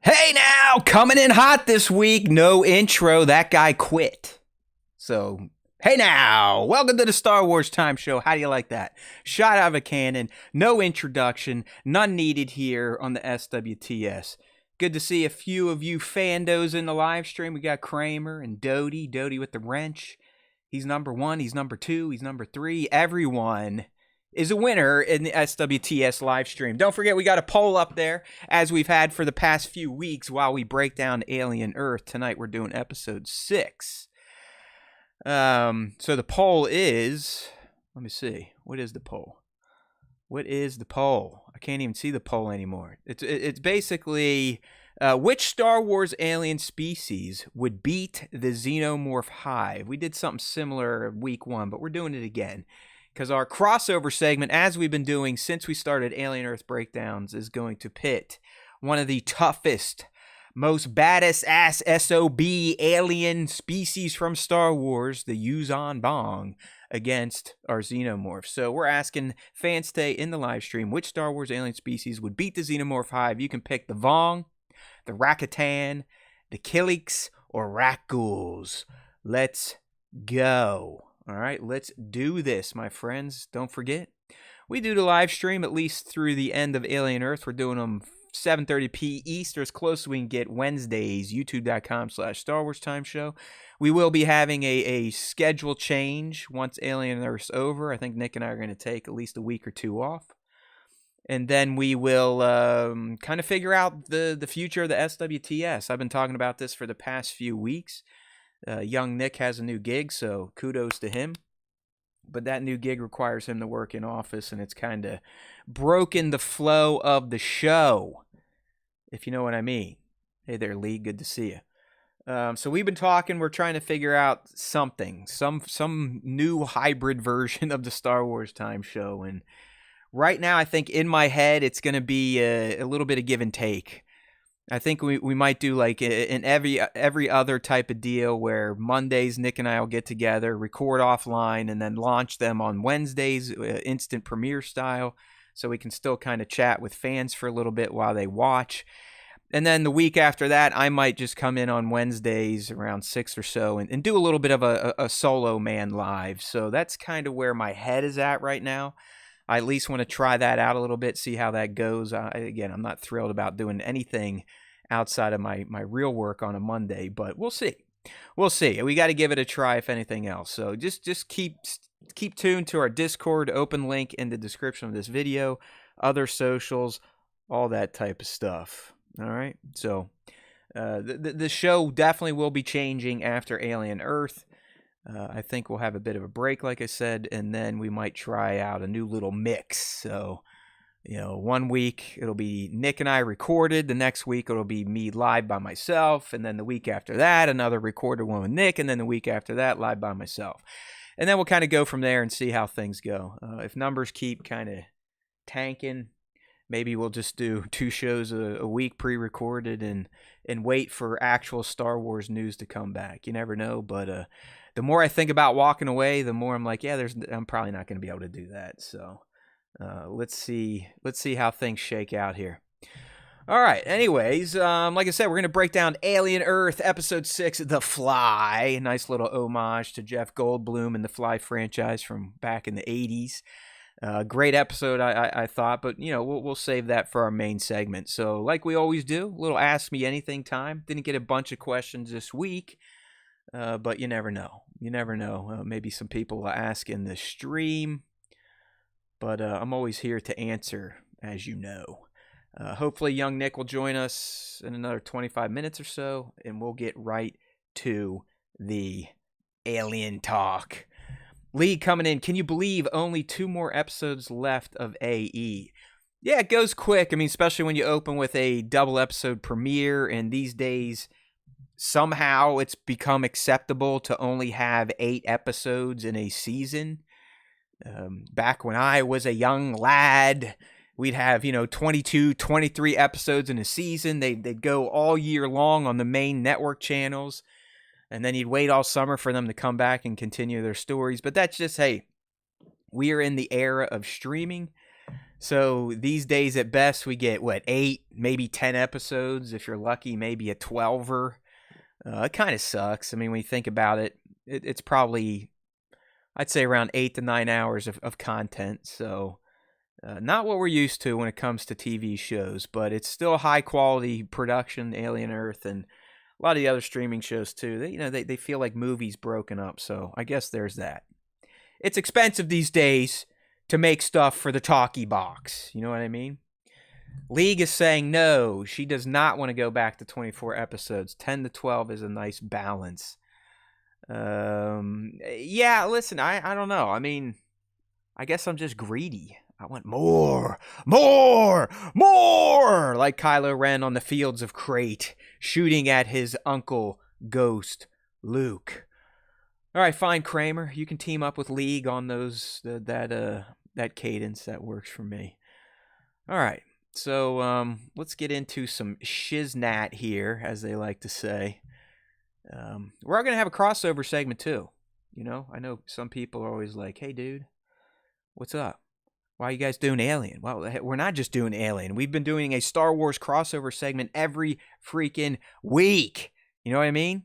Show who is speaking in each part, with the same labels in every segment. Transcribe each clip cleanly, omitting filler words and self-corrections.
Speaker 1: Hey now, coming in hot this week. No intro. That guy quit. So, hey now, welcome to the Star Wars Time Show. How do you like that? Shot out of a cannon, no introduction, none needed here on the SWTS. Good to see a few of you fandos in the live stream. We got Kramer and Doty with the wrench. He's number one, he's number two, he's number three. Everyone is a winner in the SWTS live stream. Don't forget, we got a poll up there, as we've had for the past few weeks while we break down Alien Earth. Tonight we're doing episode 6. So the poll is, let me see, what is the poll? I can't even see the poll anymore. It's basically, which Star Wars alien species would beat the Xenomorph Hive? We did something similar week 1, but we're doing it again. Because our crossover segment, as we've been doing since we started Alien Earth Breakdowns, is going to pit one of the toughest, most baddest ass SOB alien species from Star Wars, the Yuuzhan Vong, against our Xenomorph. So we're asking fans today in the live stream, which Star Wars alien species would beat the Xenomorph Hive? You can pick the Vong, the Rakatan, the Killiks, or Rakghouls. Let's go. All right, let's do this, my friends. Don't forget, we do the live stream at least through the end of Alien Earth. We're doing them 7:30 East, or as close as we can get Wednesdays, youtube.com/Star Wars Time Show. We will be having a schedule change once Alien Earth's over. I think Nick and I are going to take at least a week or two off. And then we will kind of figure out the future of the SWTS. I've been talking about this for the past few weeks. Young Nick has a new gig, so kudos to him. But that new gig requires him to work in office, and it's kind of broken the flow of the show, if you know what I mean. Hey there, Lee. Good to see you. So we've been talking. We're trying to figure out something, some new hybrid version of the Star Wars Time Show. And right now, I think in my head, it's going to be a little bit of give and take. I think we might do like in every other type of deal where Mondays Nick and I will get together, record offline, and then launch them on Wednesdays, instant premiere style, so we can still kind of chat with fans for a little bit while they watch. And then the week after that, I might just come in on Wednesdays around 6 or so and do a little bit of a solo man live. So that's kind of where my head is at right now. I at least want to try that out a little bit, see how that goes. Again, I'm not thrilled about doing anything outside of my real work on a Monday, but we'll see. We'll see. We got to give it a try if anything else. So just keep tuned to our Discord, open link in the description of this video, other socials, all that type of stuff. All right. So the show definitely will be changing after Alien Earth. I think we'll have a bit of a break, like I said, and then we might try out a new little mix. So, 1 week it'll be Nick and I recorded. The next week it'll be me live by myself. And then the week after that, another recorded one with Nick. And then the week after that, live by myself. And then we'll kind of go from there and see how things go. If numbers keep kind of tanking, maybe we'll just do 2 shows a week pre-recorded and wait for actual Star Wars news to come back. You never know, but the more I think about walking away, the more I'm like, I'm probably not going to be able to do that. So let's see how things shake out here. All right. Anyways, like I said, we're going to break down Alien Earth, Episode 6, The Fly. Nice little homage to Jeff Goldblum and the Fly franchise from back in the 80s. Great episode, I thought, but we'll save that for our main segment. So, like we always do, a little Ask Me Anything time. Didn't get a bunch of questions this week, but you never know. Maybe some people will ask in the stream, but I'm always here to answer, as you know. Hopefully, young Nick will join us in another 25 minutes or so, and we'll get right to the alien talk. Lee coming in. Can you believe only 2 more episodes left of AE? Yeah, it goes quick. I mean, especially when you open with a double episode premiere, and these days, somehow it's become acceptable to only have 8 episodes in a season. Back when I was a young lad, we'd have, 22, 23 episodes in a season. They'd go all year long on the main network channels. And then you'd wait all summer for them to come back and continue their stories. But that's just, hey, we are in the era of streaming. So these days at best we get, what, 8, maybe 10 episodes. If you're lucky, maybe a 12er. It kind of sucks. I mean, when you think about it, it's probably, I'd say around 8 to 9 hours of content. So not what we're used to when it comes to TV shows, but it's still high quality production, Alien Earth, and a lot of the other streaming shows too. They feel like movies broken up. So I guess there's that. It's expensive these days to make stuff for the talkie box. You know what I mean? League is saying no. She does not want to go back to 24 episodes. 10 to 12 is a nice balance. Yeah, listen, I don't know. I mean, I guess I'm just greedy. I want more, like Kylo Ren on the fields of Crate, shooting at his uncle, Ghost Luke. All right, fine, Kramer. You can team up with League on those that cadence. That works for me. All right, so let's get into some shiznat here, as they like to say. We're going to have a crossover segment too. You know, I know some people are always like, "Hey, dude, what's up? Why are you guys doing Alien?" Well, we're not just doing Alien. We've been doing a Star Wars crossover segment every freaking week. You know what I mean?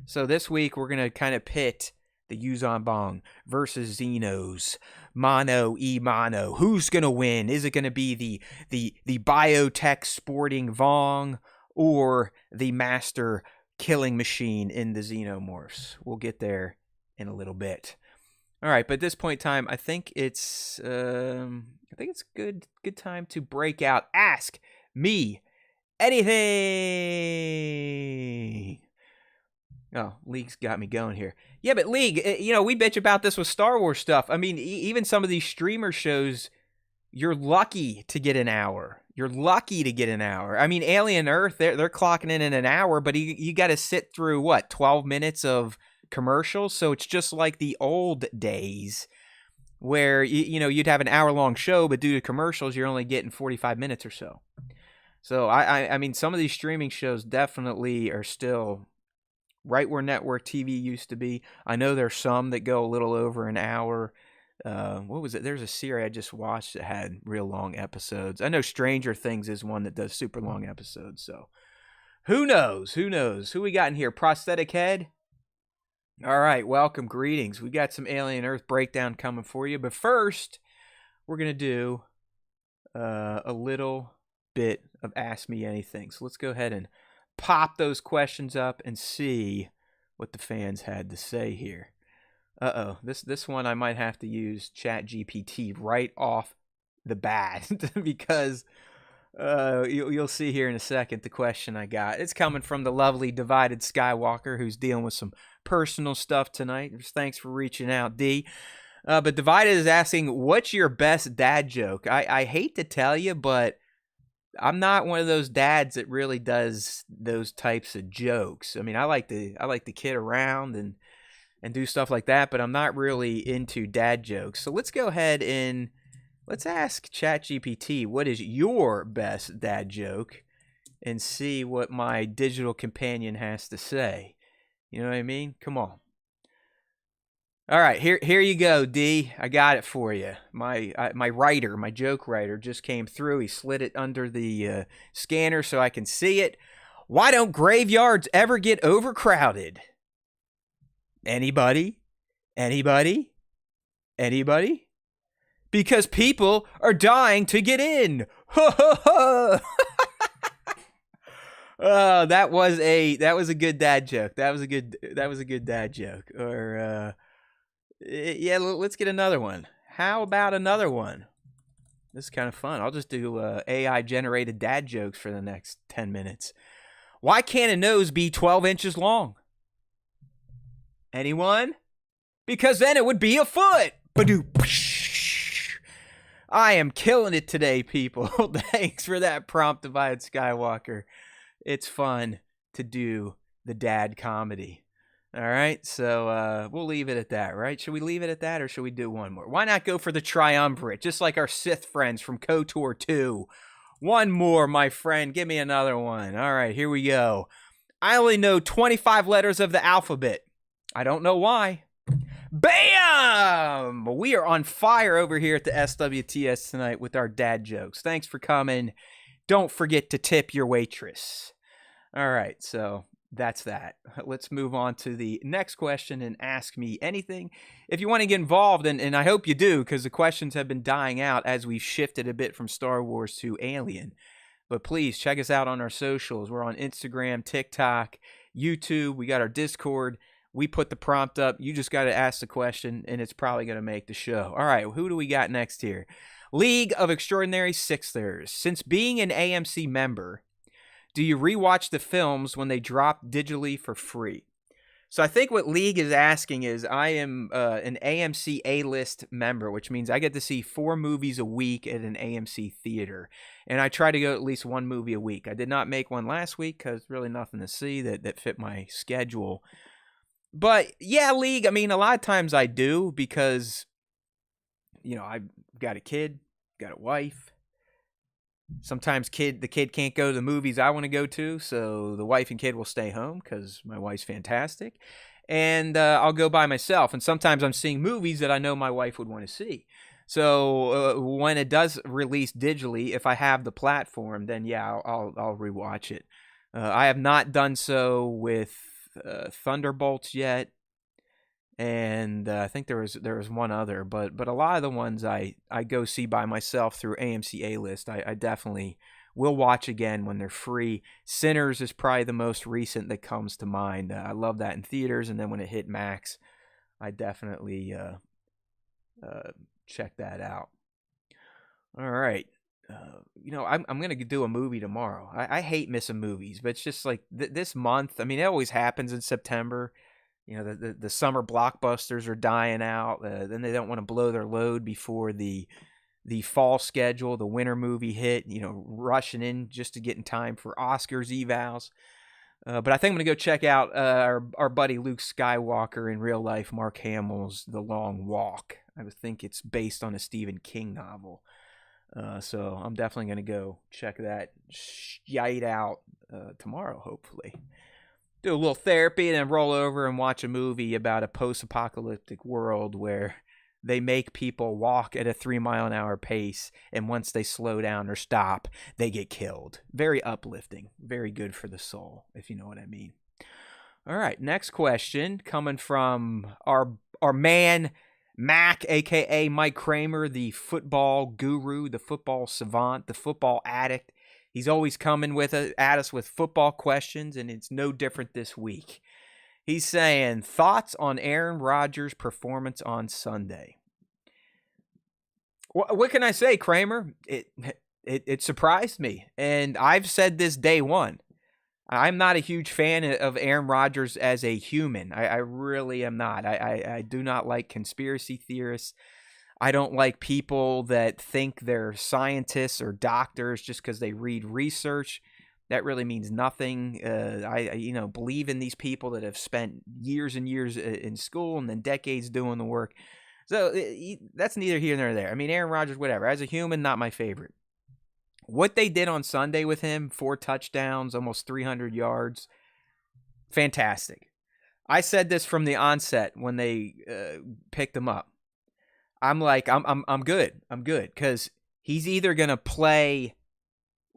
Speaker 1: So this week, we're going to kind of pit the Yuuzhan Vong versus Xenos. Mano e mano. Who's going to win? Is it going to be the biotech sporting Vong or the master killing machine in the Xenomorphs? We'll get there in a little bit. All right, but at this point in time, I think it's good time to break out. Ask me anything. Oh, League's got me going here. Yeah, but League, we bitch about this with Star Wars stuff. I mean, even some of these streamer shows, you're lucky to get an hour. You're lucky to get an hour. I mean, Alien Earth, they're clocking in an hour, but you got to sit through, 12 minutes of commercials? So it's just like the old days where, you'd have an hour-long show, but due to commercials, you're only getting 45 minutes or so. So, I mean, some of these streaming shows definitely are still right where network TV used to be. I know there's some that go a little over an hour. What was it? There's a series I just watched that had real long episodes. I know Stranger Things is one that does super long episodes. So who knows? Who we got in here? Prosthetic Head? All right, welcome, greetings. We got some Alien Earth breakdown coming for you. But first, we're going to do a little bit of Ask Me Anything. So let's go ahead and pop those questions up and see what the fans had to say here. Uh-oh, this one I might have to use ChatGPT right off the bat because you'll see here in a second the question I got. It's coming from the lovely Divided Skywalker, who's dealing with some personal stuff tonight. Thanks for reaching out, D. But Divided is asking, what's your best dad joke? I hate to tell you, but I'm not one of those dads that really does those types of jokes. I mean, I like to kid around and do stuff like that, but I'm not really into dad jokes. So let's go ahead and let's ask ChatGPT, what is your best dad joke, and see what my digital companion has to say. You know what I mean? Come on. All right, here you go, D. I got it for you. My writer, my joke writer, just came through. He slid it under the scanner so I can see it. Why don't graveyards ever get overcrowded? Anybody? Because people are dying to get in. Oh, that was a good dad joke. That was a good dad joke. Or yeah, let's get another one. How about another one? This is kind of fun. I'll just do AI generated dad jokes for the next 10 minutes. Why can't a nose be 12 inches long? Anyone? Because then it would be a foot. Badoo. I am killing it today, people. Thanks for that prompt, Divided Skywalker. It's fun to do the dad comedy. All right, so we'll leave it at that, right? Should we leave it at that, or should we do one more? Why not go for the triumvirate, just like our Sith friends from KOTOR 2? One more, my friend. Give me another one. All right, here we go. I only know 25 letters of the alphabet. I don't know why. Bam! We are on fire over here at the SWTS tonight with our dad jokes. Thanks for coming. Don't forget to tip your waitress. All right, so that's that. Let's move on to the next question and ask me anything. If you want to get involved, and I hope you do, because the questions have been dying out as we've shifted a bit from Star Wars to Alien. But please check us out on our socials. We're on Instagram, TikTok, YouTube. We got our Discord. We put the prompt up. You just got to ask the question, and it's probably going to make the show. All right, who do we got next here? League of Extraordinary Sixthers. Since being an AMC member, do you rewatch the films when they drop digitally for free? So I think what League is asking is, I am an AMC A-list member, which means I get to see 4 movies a week at an AMC theater. And I try to go at least 1 movie a week. I did not make one last week because really nothing to see that fit my schedule. But yeah, League, I mean, a lot of times I do because, you know, I've got a kid, got a wife. Sometimes the kid can't go to the movies I want to go to, so the wife and kid will stay home because my wife's fantastic. And I'll go by myself. And sometimes I'm seeing movies that I know my wife would want to see. So when it does release digitally, if I have the platform, then yeah, I'll rewatch it. I have not done so with Thunderbolts yet, and I think there was one other, but a lot of the ones I go see by myself through AMC A-list, I definitely will watch again when they're free. Sinners is probably the most recent that comes to mind. I love that in theaters, and then when it hit Max, I definitely check that out. All right. You know, I'm going to do a movie tomorrow. I hate missing movies, but it's just like this month. I mean, it always happens in September. You know, the summer blockbusters are dying out. Then they don't want to blow their load before the fall schedule, the winter movie hit, you know, rushing in just to get in time for Oscars evals. But I think I'm going to go check out our buddy Luke Skywalker in real life, Mark Hamill's The Long Walk. I would think it's based on a Stephen King novel. So I'm definitely going to go check that shite out tomorrow, hopefully. Do a little therapy and then roll over and watch a movie about a post-apocalyptic world where they make people walk at a 3-mile-an-hour pace, and once they slow down or stop, they get killed. Very uplifting. Very good for the soul, if you know what I mean. All right, next question coming from our man, Mac, a.k.a. Mike Kramer, the football guru, the football savant, the football addict. He's always coming at us with football questions, and it's no different this week. He's saying, thoughts on Aaron Rodgers' performance on Sunday? What can I say, Kramer? It surprised me, and I've said this day one. I'm not a huge fan of Aaron Rodgers as a human. I really am not. I do not like conspiracy theorists. I don't like people that think they're scientists or doctors just because they read research. That really means nothing. I believe in these people that have spent years and years in school and then decades doing the work. So that's neither here nor there. I mean, Aaron Rodgers, whatever. As a human, not my favorite. What they did on Sunday with him, 4 touchdowns, almost 300 yards, fantastic. I said this from the onset when they picked him up. I'm like, I'm good. I'm good because he's either gonna play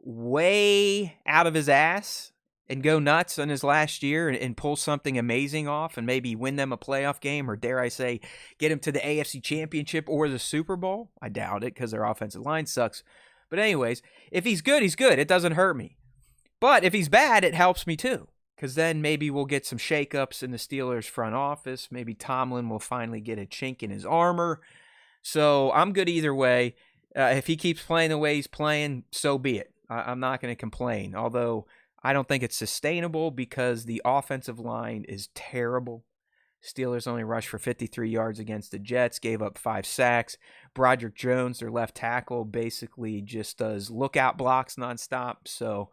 Speaker 1: way out of his ass and go nuts in his last year and pull something amazing off and maybe win them a playoff game, or dare I say, get him to the AFC Championship or the Super Bowl. I doubt it because their offensive line sucks. But anyways, if he's good, he's good. It doesn't hurt me. But if he's bad, it helps me too. Because then maybe we'll get some shakeups in the Steelers front office. Maybe Tomlin will finally get a chink in his armor. So I'm good either way. If he keeps playing the way he's playing, so be it. I'm not going to complain. Although I don't think it's sustainable because the offensive line is terrible. Steelers only rushed for 53 yards against the Jets, gave up 5 sacks. Broderick Jones, their left tackle, basically just does lookout blocks nonstop. So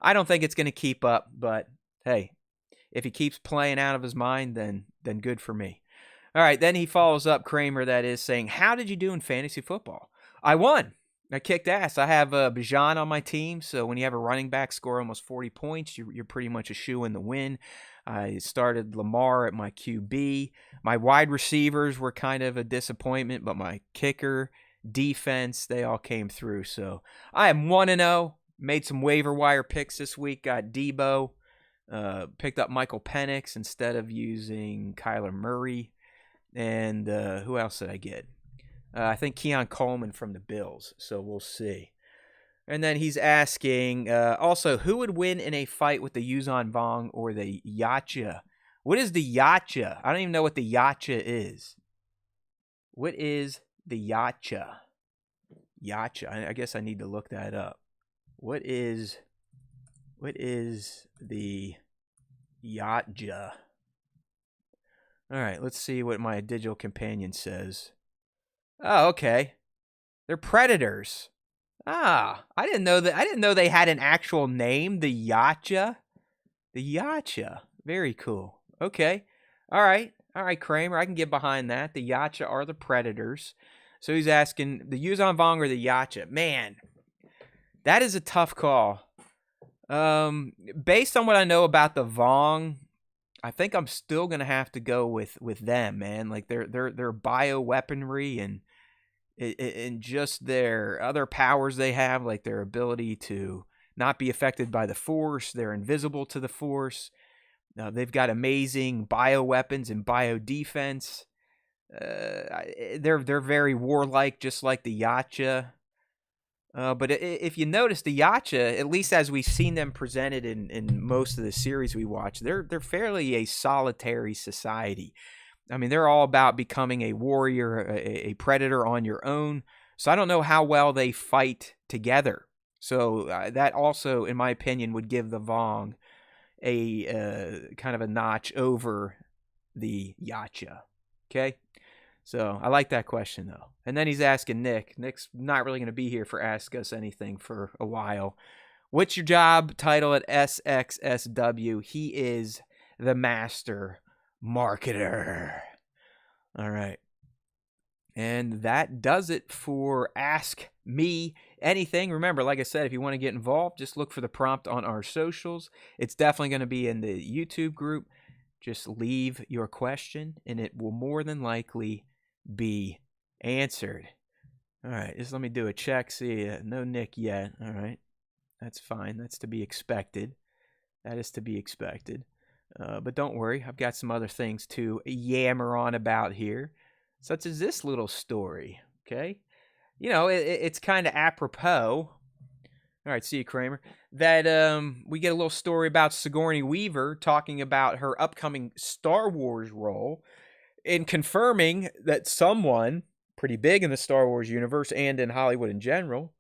Speaker 1: I don't think it's going to keep up. But hey, if he keeps playing out of his mind, then good for me. All right, then he follows up, Kramer, that is, saying, how did you do in fantasy football? I won. I kicked ass. I have Bijan on my team, so when you have a running back score almost 40 points, you're pretty much a shoe in the win. I started Lamar at my QB. My wide receivers were kind of a disappointment, but my kicker, defense, they all came through. So I am 1-0. Made some waiver wire picks this week. Got Debo. Picked up Michael Penix instead of using Kyler Murray. And who else did I get? I think Keon Coleman from the Bills. So we'll see. And then he's asking, also, who would win in a fight with the Yuuzhan Vong or the Yacha? What is the Yacha? I don't even know what the Yacha is. What is the Yacha? Yacha. I guess I need to look that up. What is the Yacha? All right, let's see what my digital companion says. Oh, okay. They're predators. Ah, I didn't know that. I didn't know they had an actual name, the Yacha. The Yacha. Very cool. Okay. All right, Kramer. I can get behind that. The Yacha are the predators. So he's asking the Yuuzhan Vong or the Yacha. Man, that is a tough call. Based on what I know about the Vong, I think I'm still gonna have to go with them, man. Like their bioweaponry and just their other powers they have, like their ability to not be affected by the Force. They're invisible to the Force. They've got amazing bioweapons and bio defense. They're very warlike, just like the Yacha. But if you notice, the Yacha, at least as we've seen them presented in most of the series we watch, they're fairly a solitary society. I mean, they're all about becoming a warrior, a predator on your own. So I don't know how well they fight together. So that also, in my opinion, would give the Vong a kind of a notch over the Yacha. Okay? So I like that question, though. And then he's asking Nick. Nick's not really going to be here for Ask Us Anything for a while. What's your job title at SXSW? He is the master marketer. All right. And that does it for Ask Me Anything. Remember, like I said, if you want to get involved, just look for the prompt on our socials. It's definitely going to be in the YouTube group. Just leave your question, and it will more than likely be answered. All right, just let me do a check. See, no Nick yet. All right, that's fine. That's to be expected. That is to be expected. But don't worry, I've got some other things to yammer on about here, such as this little story. Okay, you know, it's kind of apropos. All right, see you, Kramer. That we get a little story about Sigourney Weaver talking about her upcoming Star Wars role and confirming that someone pretty big in the Star Wars universe and in Hollywood in general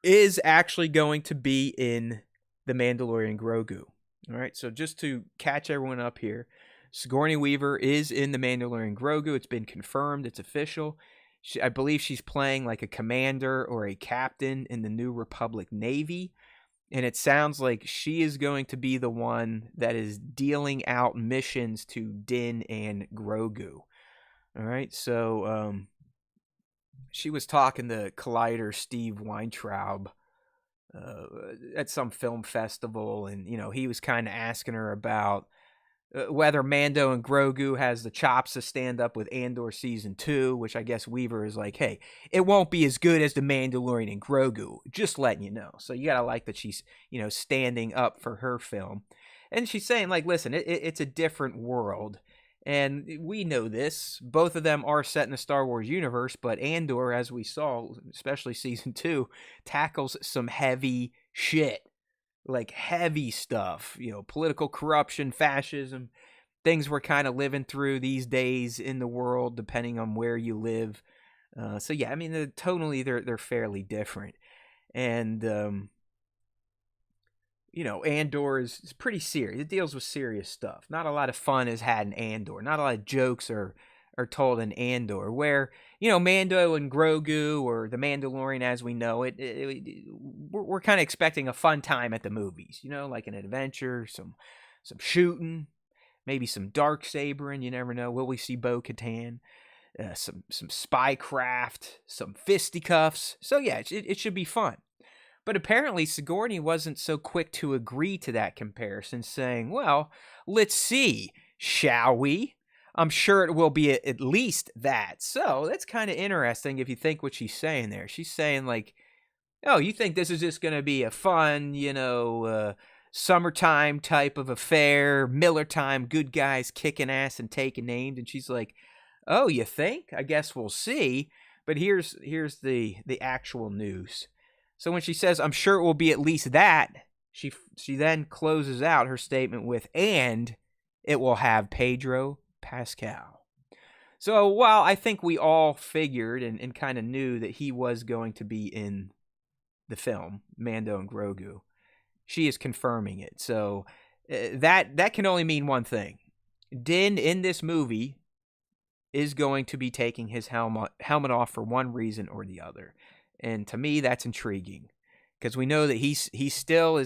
Speaker 1: is actually going to be in The Mandalorian Grogu. All right, so just to catch everyone up here, Sigourney Weaver is in The Mandalorian Grogu. It's been confirmed. It's official. I believe she's playing like a commander or a captain in the New Republic Navy. And it sounds like she is going to be the one that is dealing out missions to Din and Grogu. All right, so she was talking to Collider Steve Weintraub at some film festival, and you know he was kind of asking her about whether Mando and Grogu has the chops to stand up with Andor Season 2, which I guess Weaver is like, hey, it won't be as good as The Mandalorian and Grogu, just letting you know. So you got to like that she's, you know, standing up for her film. And she's saying, like, listen, it's a different world. And we know this. Both of them are set in the Star Wars universe, but Andor, as we saw, especially Season 2, tackles some heavy shit. Like heavy stuff, you know, political corruption, fascism, things we're kind of living through these days in the world, depending on where you live. So yeah, I mean, tonally they're fairly different, and you know, Andor is pretty serious. It deals with serious stuff. Not a lot of fun is had in Andor. Not a lot of jokes are told in Andor, where, you know, Mando and Grogu or the Mandalorian as we know it, we're kind of expecting a fun time at the movies, you know, like an adventure, some shooting, maybe some dark sabering, you never know. Will we see Bo-Katan? Some spy craft, some fisticuffs. So yeah, it should be fun. But apparently Sigourney wasn't so quick to agree to that comparison, saying, well, let's see, shall we? I'm sure it will be at least that. So that's kind of interesting if you think what she's saying there. She's saying like, oh, you think this is just going to be a fun, summertime type of affair, Miller time, good guys kicking ass and taking names. And she's like, oh, you think? I guess we'll see. But here's the actual news. So when she says, I'm sure it will be at least that, she then closes out her statement with, and it will have Pedro Pascal. So while I think we all figured and kind of knew that he was going to be in the film, Mando and Grogu, she is confirming it. So that can only mean one thing. Din in this movie is going to be taking his helmet off for one reason or the other. And to me, that's intriguing because we know that he's still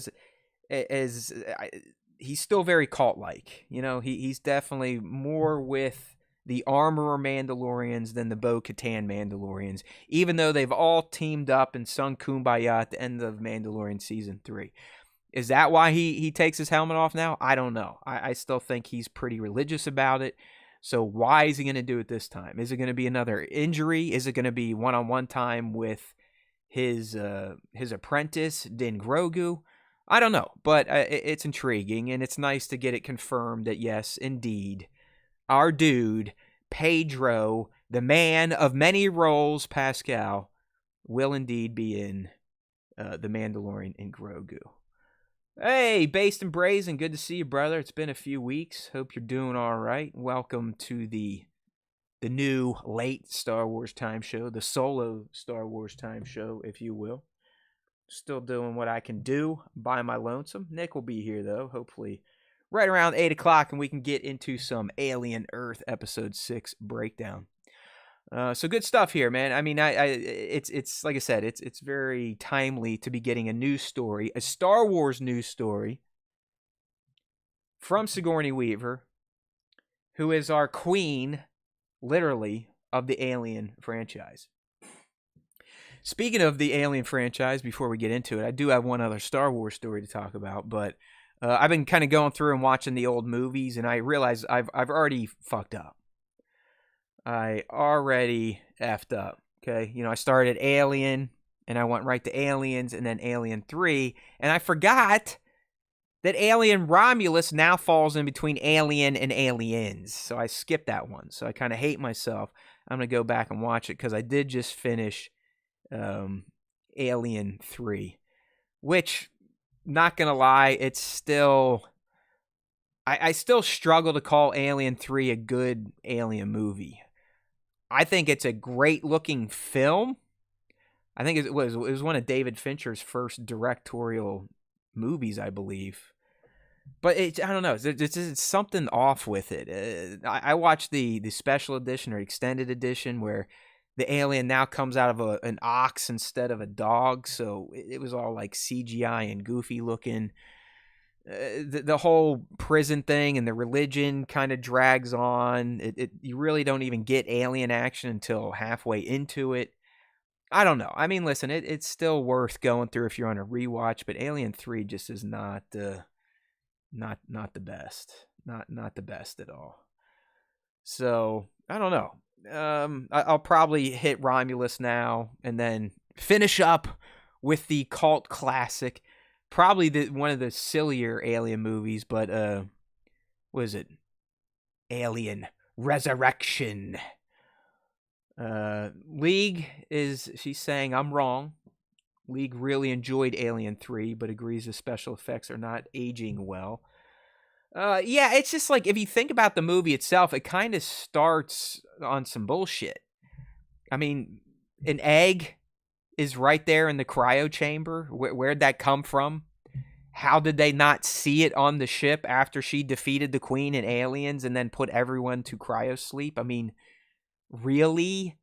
Speaker 1: he's still very cult-like. He's definitely more with the Armorer Mandalorians than the Bo-Katan Mandalorians, even though they've all teamed up and sung Kumbaya at the end of Mandalorian Season 3. Is that why he takes his helmet off now? I don't know. I still think he's pretty religious about it. So why is he going to do it this time? Is it going to be another injury? Is it going to be one-on-one time with his apprentice, Din Grogu? I don't know, but it's intriguing, and it's nice to get it confirmed that, yes, indeed, our dude, Pedro, the man of many roles, Pascal, will indeed be in The Mandalorian and Grogu. Hey, Based and Brazen, good to see you, brother. It's been a few weeks. Hope you're doing all right. Welcome to the new late Star Wars time show, the solo Star Wars time show, if you will. Still doing what I can do by my lonesome. Nick will be here, though, hopefully right around 8 o'clock, and we can get into some Alien Earth Episode 6 breakdown. So good stuff here, man. I mean, it's like I said, it's very timely to be getting a news story, a Star Wars news story from Sigourney Weaver, who is our queen, literally, of the Alien franchise. Speaking of the Alien franchise, before we get into it, I do have one other Star Wars story to talk about, but I've been kind of going through and watching the old movies, and I realize I've already fucked up. I already effed up, okay? I started Alien, and I went right to Aliens, and then Alien 3, and I forgot that Alien Romulus now falls in between Alien and Aliens, so I skipped that one, so I kind of hate myself. I'm going to go back and watch it, because I did just finish Alien 3, which, not gonna lie, it's still I still struggle to call Alien 3 a good Alien movie. I think it's a great looking film. I think it was one of David Fincher's first directorial movies, I believe. But I don't know, it's something off with it. I watched the special edition or extended edition where the alien now comes out of an ox instead of a dog, so it was all like CGI and goofy looking. The whole prison thing and the religion kind of drags on. You really don't even get alien action until halfway into it. I don't know. I mean, listen, it's still worth going through if you're on a rewatch, but Alien 3 just is not the best. Not the best at all. So, I don't know. I'll probably hit Romulus now and then finish up with the cult classic, probably one of the sillier Alien movies, but what is it? Alien Resurrection. League she's saying I'm wrong. League really enjoyed Alien 3, but agrees the special effects are not aging well. Yeah, it's just like, if you think about the movie itself, it kind of starts on some bullshit. I mean, an egg is right there in the cryo chamber. Where'd that come from? How did they not see it on the ship after she defeated the Queen and aliens and then put everyone to cryo sleep? I mean, really?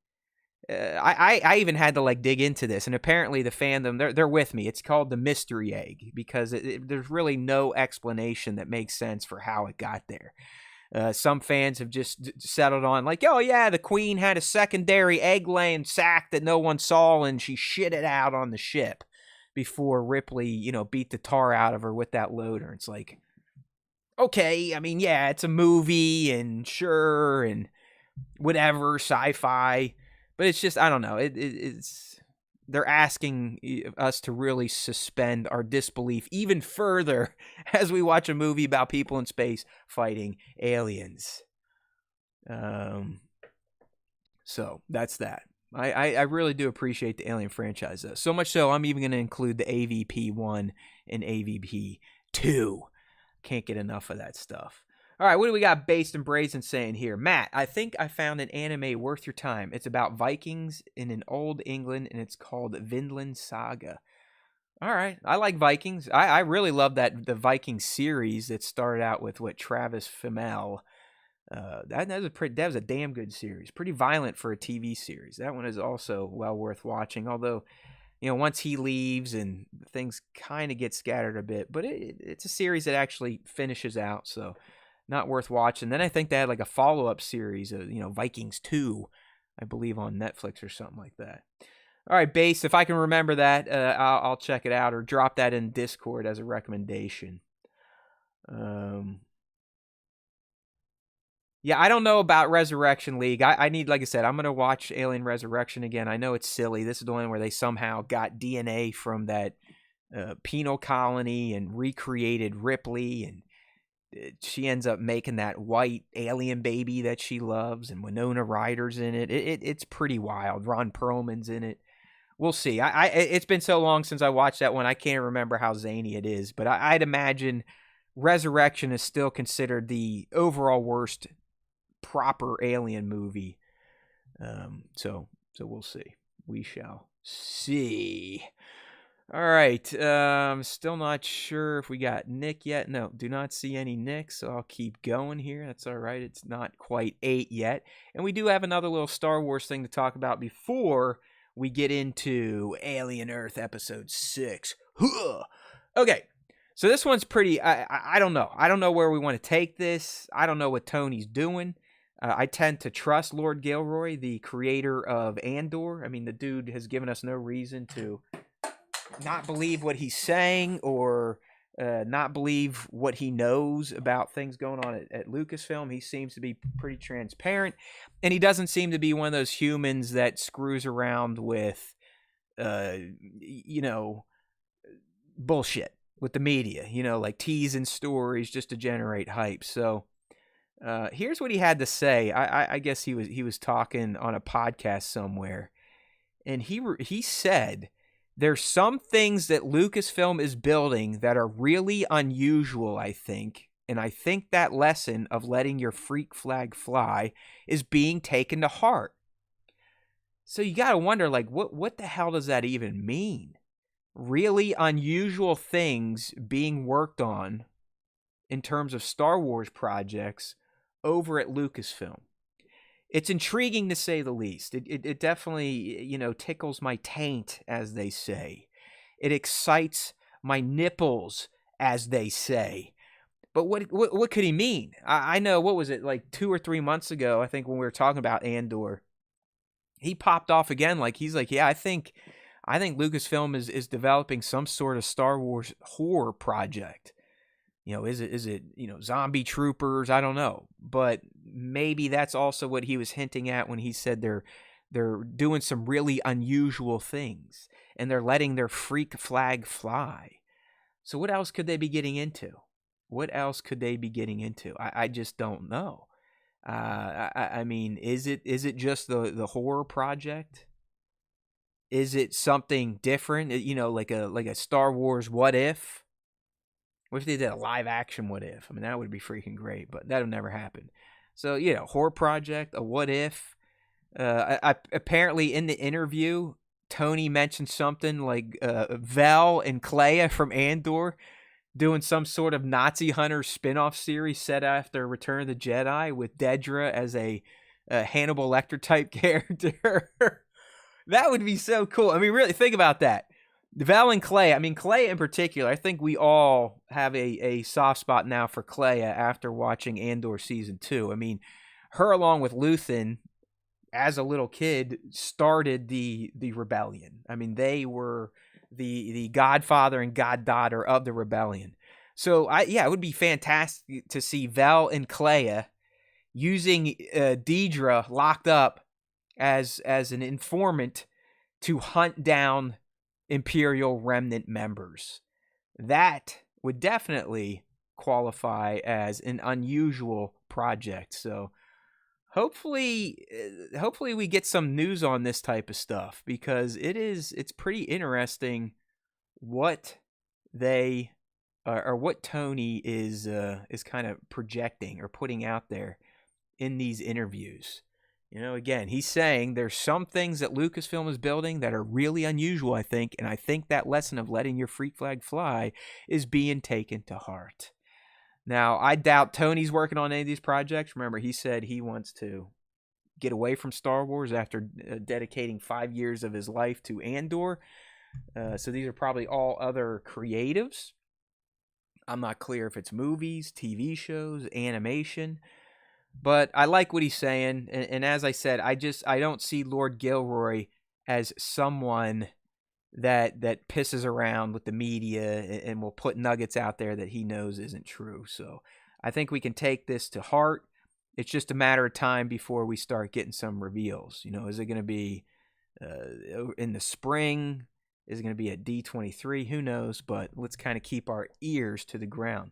Speaker 1: I even had to dig into this, and apparently the fandom, they're with me. It's called the mystery egg because there's really no explanation that makes sense for how it got there. Some fans have just settled on oh yeah, the Queen had a secondary egg-laying sac that no one saw, and she shit it out on the ship before Ripley, beat the tar out of her with that loader. It's like, okay, I mean, yeah, it's a movie and sure and whatever, sci-fi, but it's just, I don't know. It's they're asking us to really suspend our disbelief even further as we watch a movie about people in space fighting aliens. So that's that. I really do appreciate the Alien franchise, though. So much so, I'm even going to include the AVP-1 and AVP-2. Can't get enough of that stuff. All right, what do we got Based and Brazen saying here? Matt, I think I found an anime worth your time. It's about Vikings in an old England, and it's called Vinland Saga. All right, I like Vikings. I really love the Viking series that started out with, Travis Fimmel. That was a damn good series. Pretty violent for a TV series. That one is also well worth watching, although, once he leaves and things kind of get scattered a bit. But it's a series that actually finishes out, so not worth watching. Then I think they had like a follow-up series of, Vikings 2, I believe, on Netflix or something like that. All right, Base, if I can remember that, I'll check it out or drop that in Discord as a recommendation. Yeah, I don't know about Resurrection League. I need, like I said, I'm going to watch Alien Resurrection again. I know it's silly. This is the one where they somehow got DNA from that penal colony and recreated Ripley, and she ends up making that white alien baby that she loves, and Winona Ryder's in it. It's pretty wild. Ron Perlman's in it. We'll see. It's been so long since I watched that one, I can't remember how zany it is, but I'd imagine Resurrection is still considered the overall worst proper alien movie. So we'll see. We shall see. All right. Still not sure if we got Nick yet. No, do not see any Nick, so I'll keep going here. That's all right. It's not quite 8 yet. And we do have another little Star Wars thing to talk about before we get into Alien Earth Episode 6. Okay. So this one's pretty, I don't know. I don't know where we want to take this. I don't know what Tony's doing. I tend to trust Lord Gilroy, the creator of Andor. I mean, the dude has given us no reason to not believe what he's saying or not believe what he knows about things going on at Lucasfilm. He seems to be pretty transparent, and he doesn't seem to be one of those humans that screws around with, bullshit with the media, like teasing stories just to generate hype. So here's what he had to say. I guess he was talking on a podcast somewhere, and he said, there's some things that Lucasfilm is building that are really unusual, I think. And I think that lesson of letting your freak flag fly is being taken to heart. So you got to wonder, like, what the hell does that even mean? Really unusual things being worked on in terms of Star Wars projects over at Lucasfilm. It's intriguing to say the least. It definitely, tickles my taint, as they say. It excites my nipples, as they say. But what could he mean? I know, what was it, like 2 or 3 months ago, I think, when we were talking about Andor, he popped off again. Like, he's like, yeah, I think Lucasfilm is developing some sort of Star Wars horror project. Is it zombie troopers? I don't know. But maybe that's also what he was hinting at when he said they're doing some really unusual things and they're letting their freak flag fly. So what else could they be getting into? I just don't know. I mean, is it just the horror project? Is it something different? Like a Star Wars What If? What if they did a live action What If? I mean, that would be freaking great, but that'll never happen. So, horror project, a What If. Apparently in the interview, Tony mentioned something like Vel and Clea from Andor doing some sort of Nazi Hunter spin-off series set after Return of the Jedi with Dedra as a Hannibal Lecter type character. That would be so cool. I mean, really, think about that. Val and Clea, I mean, Clea in particular, I think we all have a soft spot now for Clea after watching Andor Season 2. I mean, her along with Luthen, as a little kid, started the rebellion. I mean, they were the godfather and goddaughter of the rebellion. So it would be fantastic to see Vel and Clea using Deidre locked up as an informant to hunt down Imperial Remnant members. That would definitely qualify as an unusual project. So hopefully we get some news on this type of stuff, because it's pretty interesting what they or what Tony is kind of projecting or putting out there in these interviews. Again, he's saying there's some things that Lucasfilm is building that are really unusual, I think, and I think that lesson of letting your freak flag fly is being taken to heart. Now, I doubt Tony's working on any of these projects. Remember, he said he wants to get away from Star Wars after dedicating 5 years of his life to Andor. So these are probably all other creatives. I'm not clear if it's movies, TV shows, animation. But I like what he's saying, and as I said, I don't see Lord Gilroy as someone that pisses around with the media and will put nuggets out there that he knows isn't true. So I think we can take this to heart. It's just a matter of time before we start getting some reveals. Is it going to be in the spring? Is it going to be at D23? Who knows? But let's kind of keep our ears to the ground.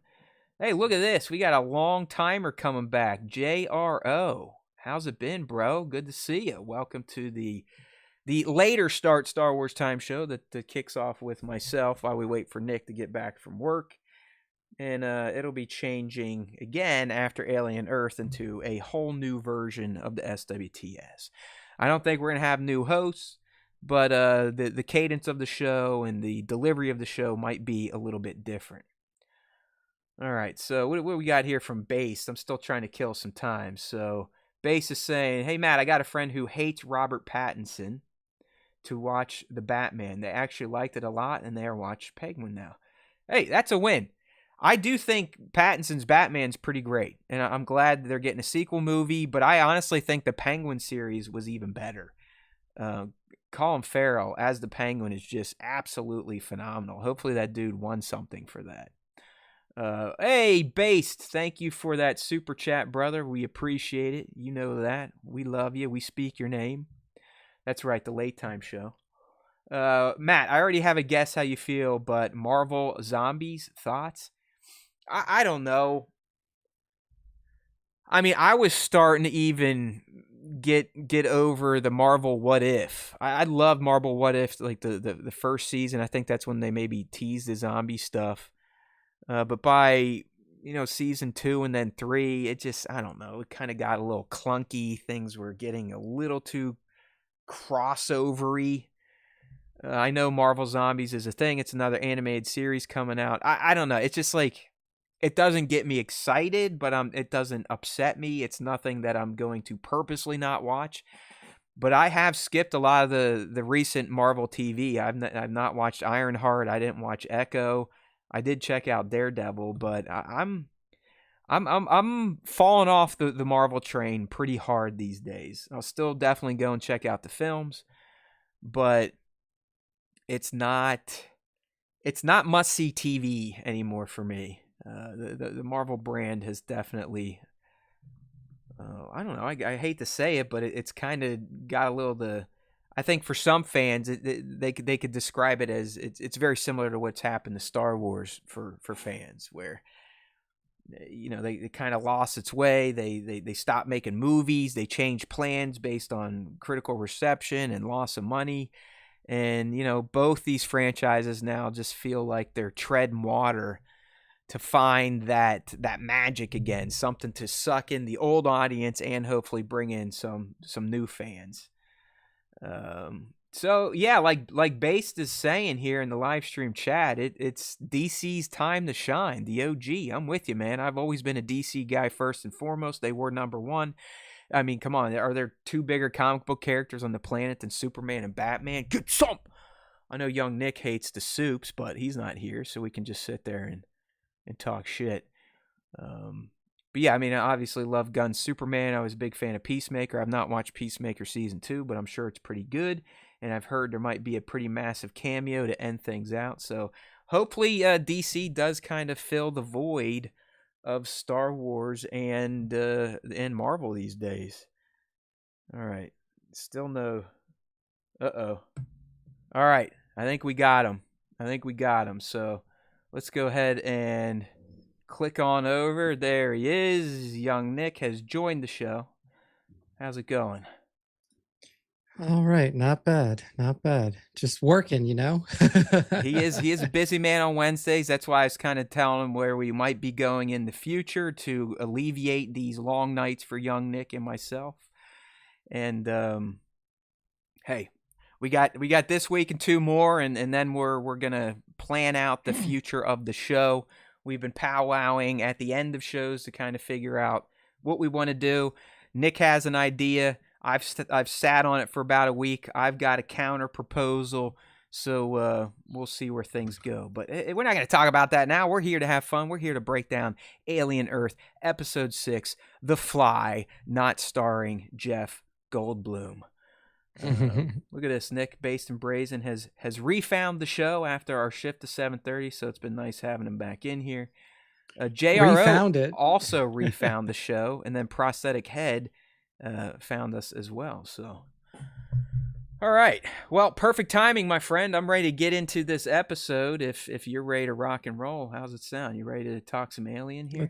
Speaker 1: Hey, look at this. We got a long timer coming back. JRO. How's it been, bro? Good to see you. Welcome to the later start Star Wars Time show that kicks off with myself while we wait for Nick to get back from work. And it'll be changing again after Alien Earth into a whole new version of the SWTS. I don't think we're going to have new hosts, but the cadence of the show and the delivery of the show might be a little bit different. All right, so what we got here from Base? I'm still trying to kill some time. So Base is saying, hey, Matt, I got a friend who hates Robert Pattinson to watch The Batman. They actually liked it a lot, and they are watching Penguin now. Hey, that's a win. I do think Pattinson's Batman's pretty great, and I'm glad they're getting a sequel movie, but I honestly think the Penguin series was even better. Colin Farrell as the Penguin is just absolutely phenomenal. Hopefully that dude won something for that. Hey, Based, thank you for that super chat, brother. We appreciate it. You know that. We love you. We speak your name. That's right, the Late Time Show. Matt, I already have a guess how you feel, but Marvel Zombies, thoughts? I don't know. I mean, I was starting to even get over the Marvel What If. I love Marvel What If, like the first season. I think that's when they maybe teased the zombie stuff. But by, season 2 and then 3, it just, I don't know, it kind of got a little clunky. Things were getting a little too crossover-y. I know Marvel Zombies is a thing. It's another animated series coming out. I don't know. It's just like, it doesn't get me excited, but it doesn't upset me. It's nothing that I'm going to purposely not watch. But I have skipped a lot of the recent Marvel TV. I've not watched Ironheart. I didn't watch Echo. I did check out Daredevil, but I'm falling off the Marvel train pretty hard these days. I'll still definitely go and check out the films, but it's not must-see TV anymore for me. The Marvel brand has definitely, I don't know, I hate to say it, but it's kind of got a little I think for some fans, they could describe it as it's very similar to what's happened to Star Wars for fans, where they kind of lost its way. They stopped making movies. They changed plans based on critical reception and loss of money. And both these franchises now just feel like they're treading water to find that magic again, something to suck in the old audience and hopefully bring in some new fans. So yeah, like Based is saying here in the live stream chat, it's DC's time to shine. The OG. I'm with you, man. I've always been a DC guy first and foremost. They were number one. I mean, come on. Are there two bigger comic book characters on the planet than Superman and Batman? Get some. I know young Nick hates the soups, but he's not here, so we can just sit there and talk shit. But yeah, I mean, I obviously love Gunn's Superman. I was a big fan of Peacemaker. I've not watched Peacemaker Season 2, but I'm sure it's pretty good. and I've heard there might be a pretty massive cameo to end things out. So hopefully DC does kind of fill the void of Star Wars and Marvel these days. All right. Still no. Uh-oh. All right. I think we got him. So let's go ahead and click on over. There he is. Young Nick has joined the show. How's it going?
Speaker 2: All right, not bad. Just working,
Speaker 1: He is a busy man on Wednesdays. That's why I was kind of telling him where we might be going in the future to alleviate these long nights for young Nick and myself. And hey, we got this week and 2 more, and then we're gonna plan out the future of the show. We've been powwowing at the end of shows to kind of figure out what we want to do. Nick has an idea. I've sat on it for about a week. I've got a counter proposal, so we'll see where things go. But we're not going to talk about that now. We're here to have fun. We're here to break down Alien Earth, Episode 6, The Fly, not starring Jeff Goldblum. Look at this. Nick, Based and Brazen, has refound the show after our shift to 7:30, so it's been nice having him back in here. JRO also refound the show, and then Prosthetic Head found us as well. So, all right. Well, perfect timing, my friend. I'm ready to get into this episode. If you're ready to rock and roll, how's it sound? You ready to talk some Alien here?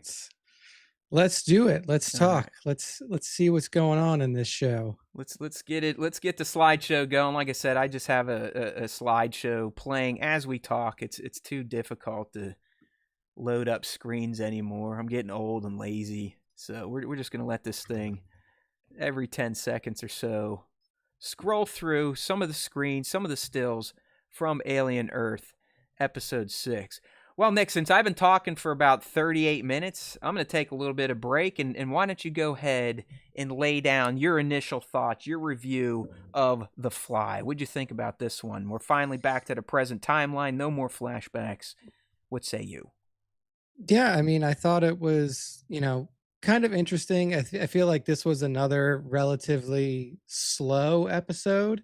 Speaker 2: Let's do it. Let's talk. Right. Let's see what's going on in this show.
Speaker 1: Let's get it. Let's get the slideshow going. Like I said, I just have a slideshow playing as we talk. It's too difficult to load up screens anymore. I'm getting old and lazy, so we're just gonna let this thing every 10 seconds or so scroll through some of the screens, some of the stills from Alien Earth Episode 6. Well, Nick, since I've been talking for about 38 minutes, I'm going to take a little bit of break, and why don't you go ahead and lay down your initial thoughts, your review of The Fly. What'd you think about this one? We're finally back to the present timeline, no more flashbacks. What say you?
Speaker 2: Yeah, I mean, I thought it was, kind of interesting. I feel like this was another relatively slow episode.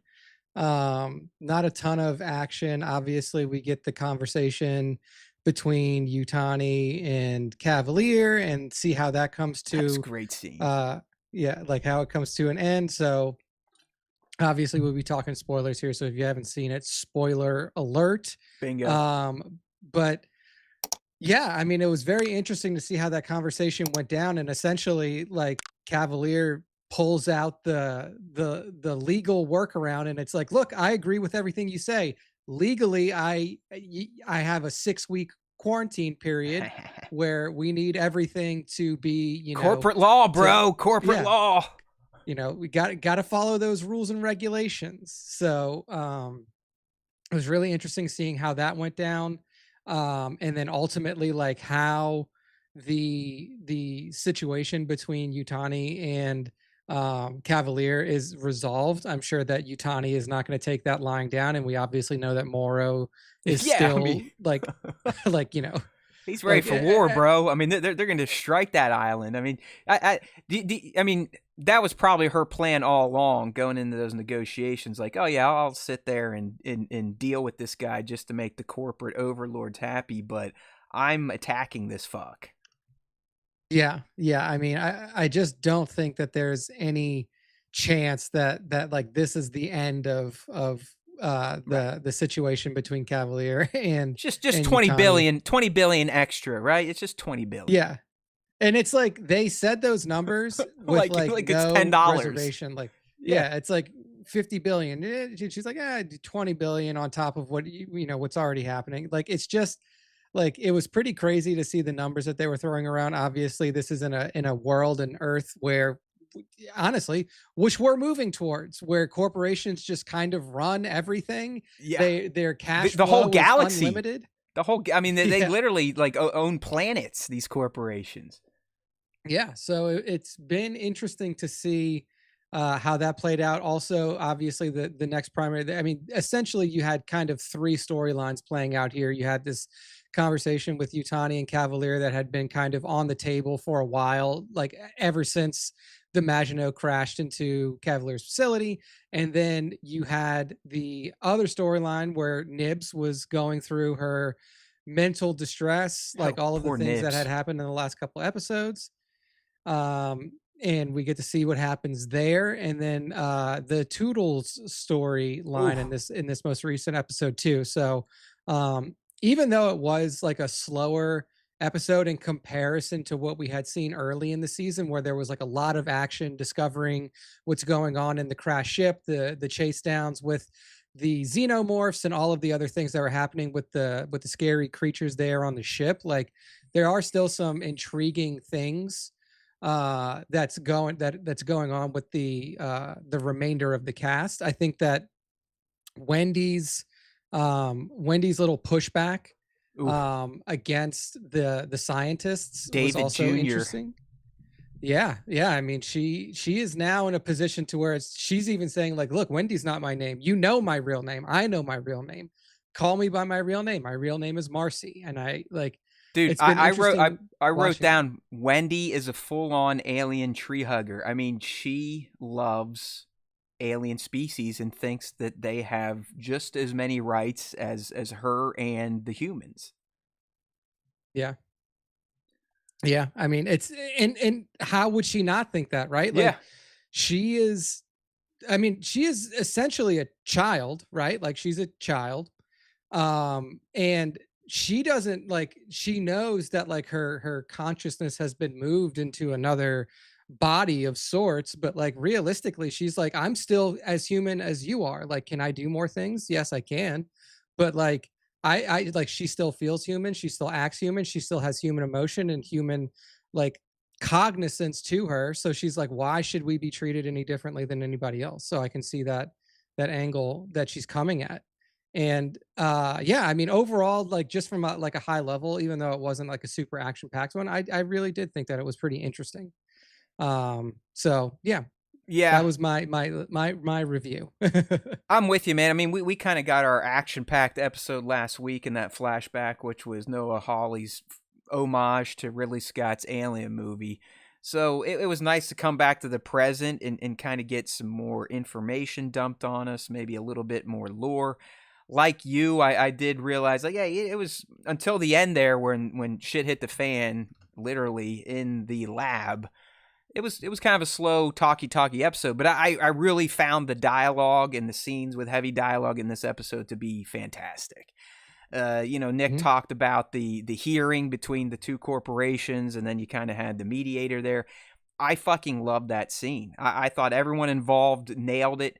Speaker 2: Not a ton of action. Obviously, we get the conversation between Yutani and Cavalier and see how that comes to.
Speaker 1: That's a great scene.
Speaker 2: Yeah, like how it comes to an end. So obviously we'll be talking spoilers here. So if you haven't seen it, spoiler alert.
Speaker 1: Bingo.
Speaker 2: But yeah, I mean, it was very interesting to see how that conversation went down, and essentially, like, Cavalier pulls out the legal workaround, and it's like, look, I agree with everything you say. Legally, I have a 6-week quarantine period where we need everything to be,
Speaker 1: corporate law, bro. Corporate law.
Speaker 2: We got to follow those rules and regulations. So it was really interesting seeing how that went down. And then ultimately, like, how the situation between Yutani and Cavalier is resolved. I'm sure that Yutani is not going to take that lying down, and we obviously know that Morrow is still like
Speaker 1: he's ready for war, bro. I mean, they're going to strike that island. I mean, I mean, that was probably her plan all along, going into those negotiations. Like, oh yeah, I'll sit there and deal with this guy just to make the corporate overlords happy, but I'm attacking this fuck.
Speaker 2: Yeah. I mean, I just don't think that there's any chance that like this is the end of the situation between Cavalier and
Speaker 1: just
Speaker 2: and
Speaker 1: 20
Speaker 2: Yutani.
Speaker 1: billion extra, right? It's just 20 billion.
Speaker 2: Yeah. And it's like they said those numbers with like no
Speaker 1: it's $10
Speaker 2: reservation. Like, yeah, it's like 50 billion. She's like, 20 billion on top of what what's already happening. Like, it's just like, it was pretty crazy to see the numbers that they were throwing around. Obviously, this is in a world and Earth where, honestly, which we're moving towards, where corporations just kind of run everything.
Speaker 1: Yeah,
Speaker 2: their cash
Speaker 1: the whole galaxy,
Speaker 2: unlimited.
Speaker 1: I mean, they literally like own planets. These corporations.
Speaker 2: Yeah, so it's been interesting to see how that played out. Also, obviously, the next primary. I mean, essentially, you had kind of 3 storylines playing out here. You had this conversation with Yutani and Cavalier that had been kind of on the table for a while, like ever since the Maginot crashed into Cavalier's facility. And then you had the other storyline where Nibs was going through her mental distress,
Speaker 1: Oh,
Speaker 2: like all of the
Speaker 1: poor
Speaker 2: things that had
Speaker 1: Nibs.
Speaker 2: happened in the last couple episodes. And we get to see what happens there. And then the Toodles
Speaker 1: Ooh.
Speaker 2: storyline in this most recent episode too. So even though it was like a slower episode in comparison to what we had seen early in the season, where there was like a lot of action discovering what's going on in the crash ship, the chase downs with the xenomorphs and all of the other things that were happening with the scary creatures there on the ship, like there are still some intriguing things that's going on with the remainder of the cast. I think that Wendy's Wendy's little pushback
Speaker 1: Ooh.
Speaker 2: against the scientists was
Speaker 1: David
Speaker 2: also
Speaker 1: Jr.
Speaker 2: interesting. Yeah, yeah. I mean, she is now in a position to where she's even saying like, "Look, Wendy's not my name. You know my real name. I know my real name. Call me by my real name. My real name is Marcy." And I like,
Speaker 1: Dude,
Speaker 2: it's been interesting
Speaker 1: I wrote
Speaker 2: watching that.
Speaker 1: down Wendy is a full-on alien tree hugger. I mean, she loves alien species and thinks that they have just as many rights as her and the humans.
Speaker 2: Yeah. Yeah, I mean, it's and how would she not think that, right?
Speaker 1: Yeah.
Speaker 2: Like she is I mean, she is essentially a child, right? Like she's a child. And she doesn't like she knows that like her consciousness has been moved into another body of sorts, but like realistically she's like I'm still as human as you are. Like can I do more things? Yes, I can. But like I like she still feels human, she still acts human, she still has human emotion and human like cognizance to her. So she's like why should we be treated any differently than anybody else? So I can see that angle that she's coming at. And yeah, I mean overall like just from like a high level, even though it wasn't like a super action packed one, I really did think that it was pretty interesting. So yeah, that
Speaker 1: Yeah.
Speaker 2: was my review.
Speaker 1: I'm with you, man. I mean, we kind of got our action-packed episode last week in that flashback, which was Noah Hawley's homage to Ridley Scott's Alien movie. So it was nice to come back to the present and kind of get some more information dumped on us, maybe a little bit more lore. Like you, I did realize, like, yeah, it was until the end there when shit hit the fan, literally in the lab. It was kind of a slow talky episode, but I really found the dialogue and the scenes with heavy dialogue in this episode to be fantastic. Nick
Speaker 2: Mhm.
Speaker 1: talked about the hearing between the two corporations, and then you kind of had the mediator there. I fucking loved that scene. I thought everyone involved nailed it.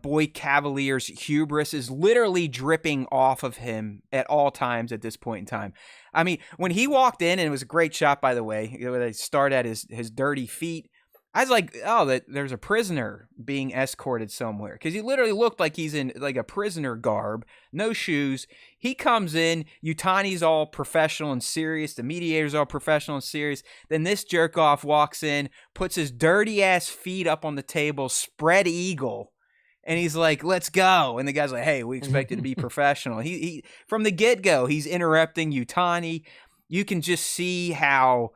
Speaker 1: Boy Cavalier's hubris is literally dripping off of him at all times at this point in time. I mean, when he walked in, and it was a great shot, by the way, they start at his dirty feet. I was like, oh, there's a prisoner being escorted somewhere. Because he literally looked like he's in like a prisoner garb, no shoes. He comes in, Yutani's all professional and serious, the mediator's all professional and serious. Then this jerk off walks in, puts his dirty ass feet up on the table, spread eagle. And he's like, let's go. And the guy's like, hey, we expect you to be professional. He from the get-go, he's interrupting Yutani. You can just see how,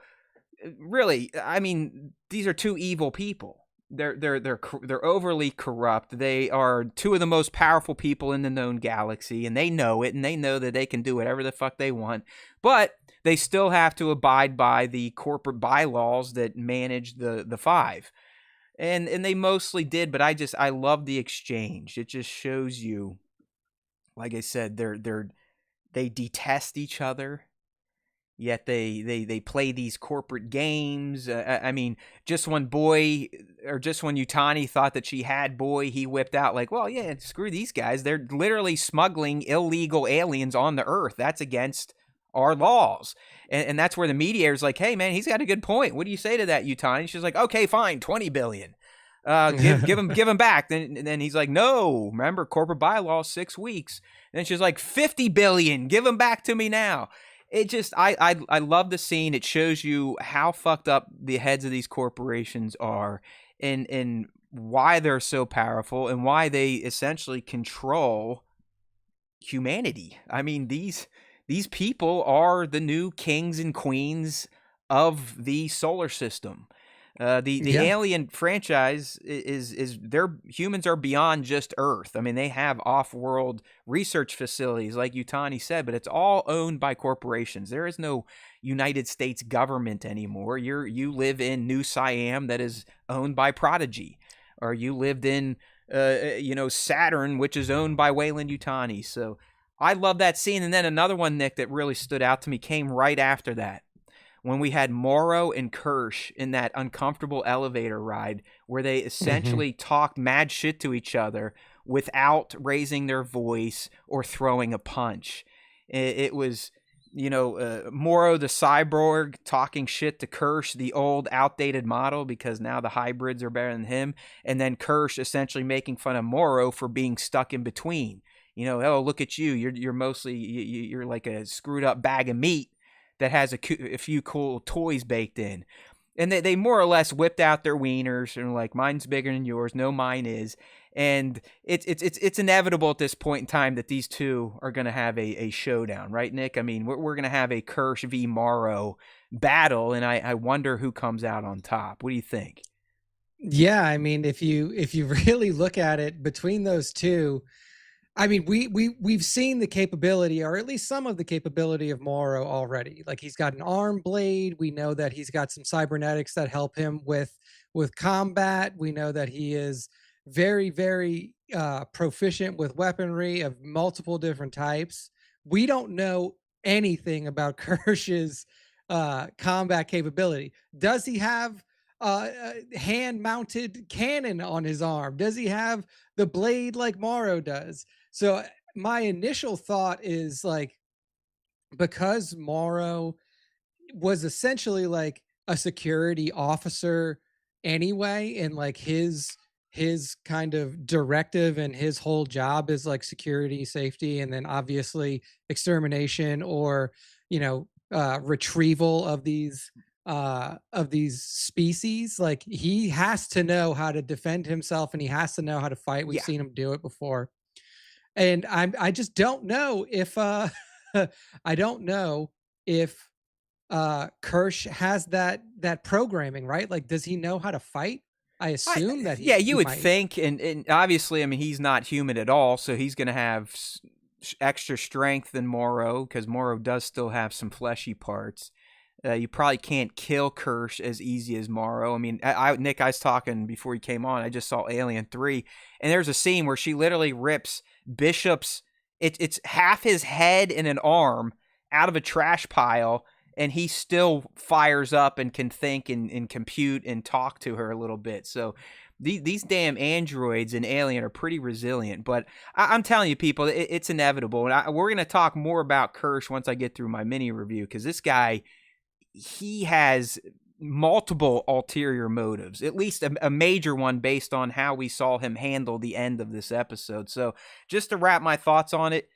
Speaker 1: really, I mean, these are two evil people. They're overly corrupt. They are two of the most powerful people in the known galaxy, and they know it, and they know that they can do whatever the fuck they want. But they still have to abide by the corporate bylaws that manage the Five. And they mostly did, but I love the exchange. It just shows you, like I said, they detest each other, yet they play these corporate games. I mean, just when Yutani thought that she had Boy, he whipped out like, well, yeah, screw these guys. They're literally smuggling illegal aliens on the Earth. That's against our laws. And that's where the mediator's like, hey, man, he's got a good point. What do you say to that, Yutani? She's like, okay, fine, 20 billion. Give him back. Then he's like, no, remember corporate bylaws, 6 weeks. And then she's like, 50 billion, give him back to me now. It just, I love the scene. It shows you how fucked up the heads of these corporations are, and why they're so powerful, and why they essentially control humanity. I mean, these people are the new kings and queens of the solar system. The
Speaker 2: Yeah.
Speaker 1: Alien franchise is their humans are beyond just Earth. I mean, they have off-world research facilities, like Yutani said, but it's all owned by corporations. There is no United States government anymore. You live in New Siam, that is owned by Prodigy, or you lived in Saturn, which is owned by Weyland Yutani. So I love that scene. And then another one, Nick, that really stood out to me came right after that, when we had Morrow and Kirsch in that uncomfortable elevator ride where they essentially talked mad shit to each other without raising their voice or throwing a punch. It was, Morrow the cyborg talking shit to Kirsch, the old outdated model, because now the hybrids are better than him, and then Kirsch essentially making fun of Morrow for being stuck in between. Oh, look at you. You're mostly, you're like a screwed up bag of meat that has a few cool toys baked in. And they more or less whipped out their wieners and like, mine's bigger than yours. No, mine is. And it's inevitable at this point in time that these two are going to have a showdown, right, Nick? I mean, we're going to have a Kirsch v. Morrow battle, and I wonder who comes out on top. What do you think?
Speaker 2: Yeah, I mean, if you really look at it, between those two, I mean, we've seen the capability, or at least some of the capability, of Morrow already. Like, he's got an arm blade. We know that he's got some cybernetics that help him with combat. We know that he is very, very proficient with weaponry of multiple different types. We don't know anything about Kirsch's combat capability. Does he have hand-mounted cannon on his arm? Does he have the blade like Morrow does? So my initial thought is, like, because Morrow was essentially like a security officer anyway, and like his kind of directive and his whole job is like security, safety, and then obviously extermination, or retrieval of these species. Like, he has to know how to defend himself, and he has to know how to fight. We've
Speaker 1: Yeah.
Speaker 2: seen him do it before. And I just don't know if I don't know if Kirsch has that programming, right? Like, does he know how to fight? I assume that
Speaker 1: Yeah, you
Speaker 2: he
Speaker 1: would
Speaker 2: might.
Speaker 1: think, and obviously, I mean, he's not human at all, so he's going to have extra strength than Morrow, because Morrow does still have some fleshy parts. You probably can't kill Kirsch as easy as Morrow. I mean, Nick, I was talking before he came on. I just saw Alien 3, and there's a scene where she literally rips Bishop's, it's half his head and an arm out of a trash pile, and he still fires up and can think and compute and talk to her a little bit. So these damn androids in Alien are pretty resilient. But I'm telling you, people, it's inevitable. And we're going to talk more about Kirsch once I get through my mini review, because this guy, he has multiple ulterior motives, at least a major one based on how we saw him handle the end of this episode. So just to wrap my thoughts on it,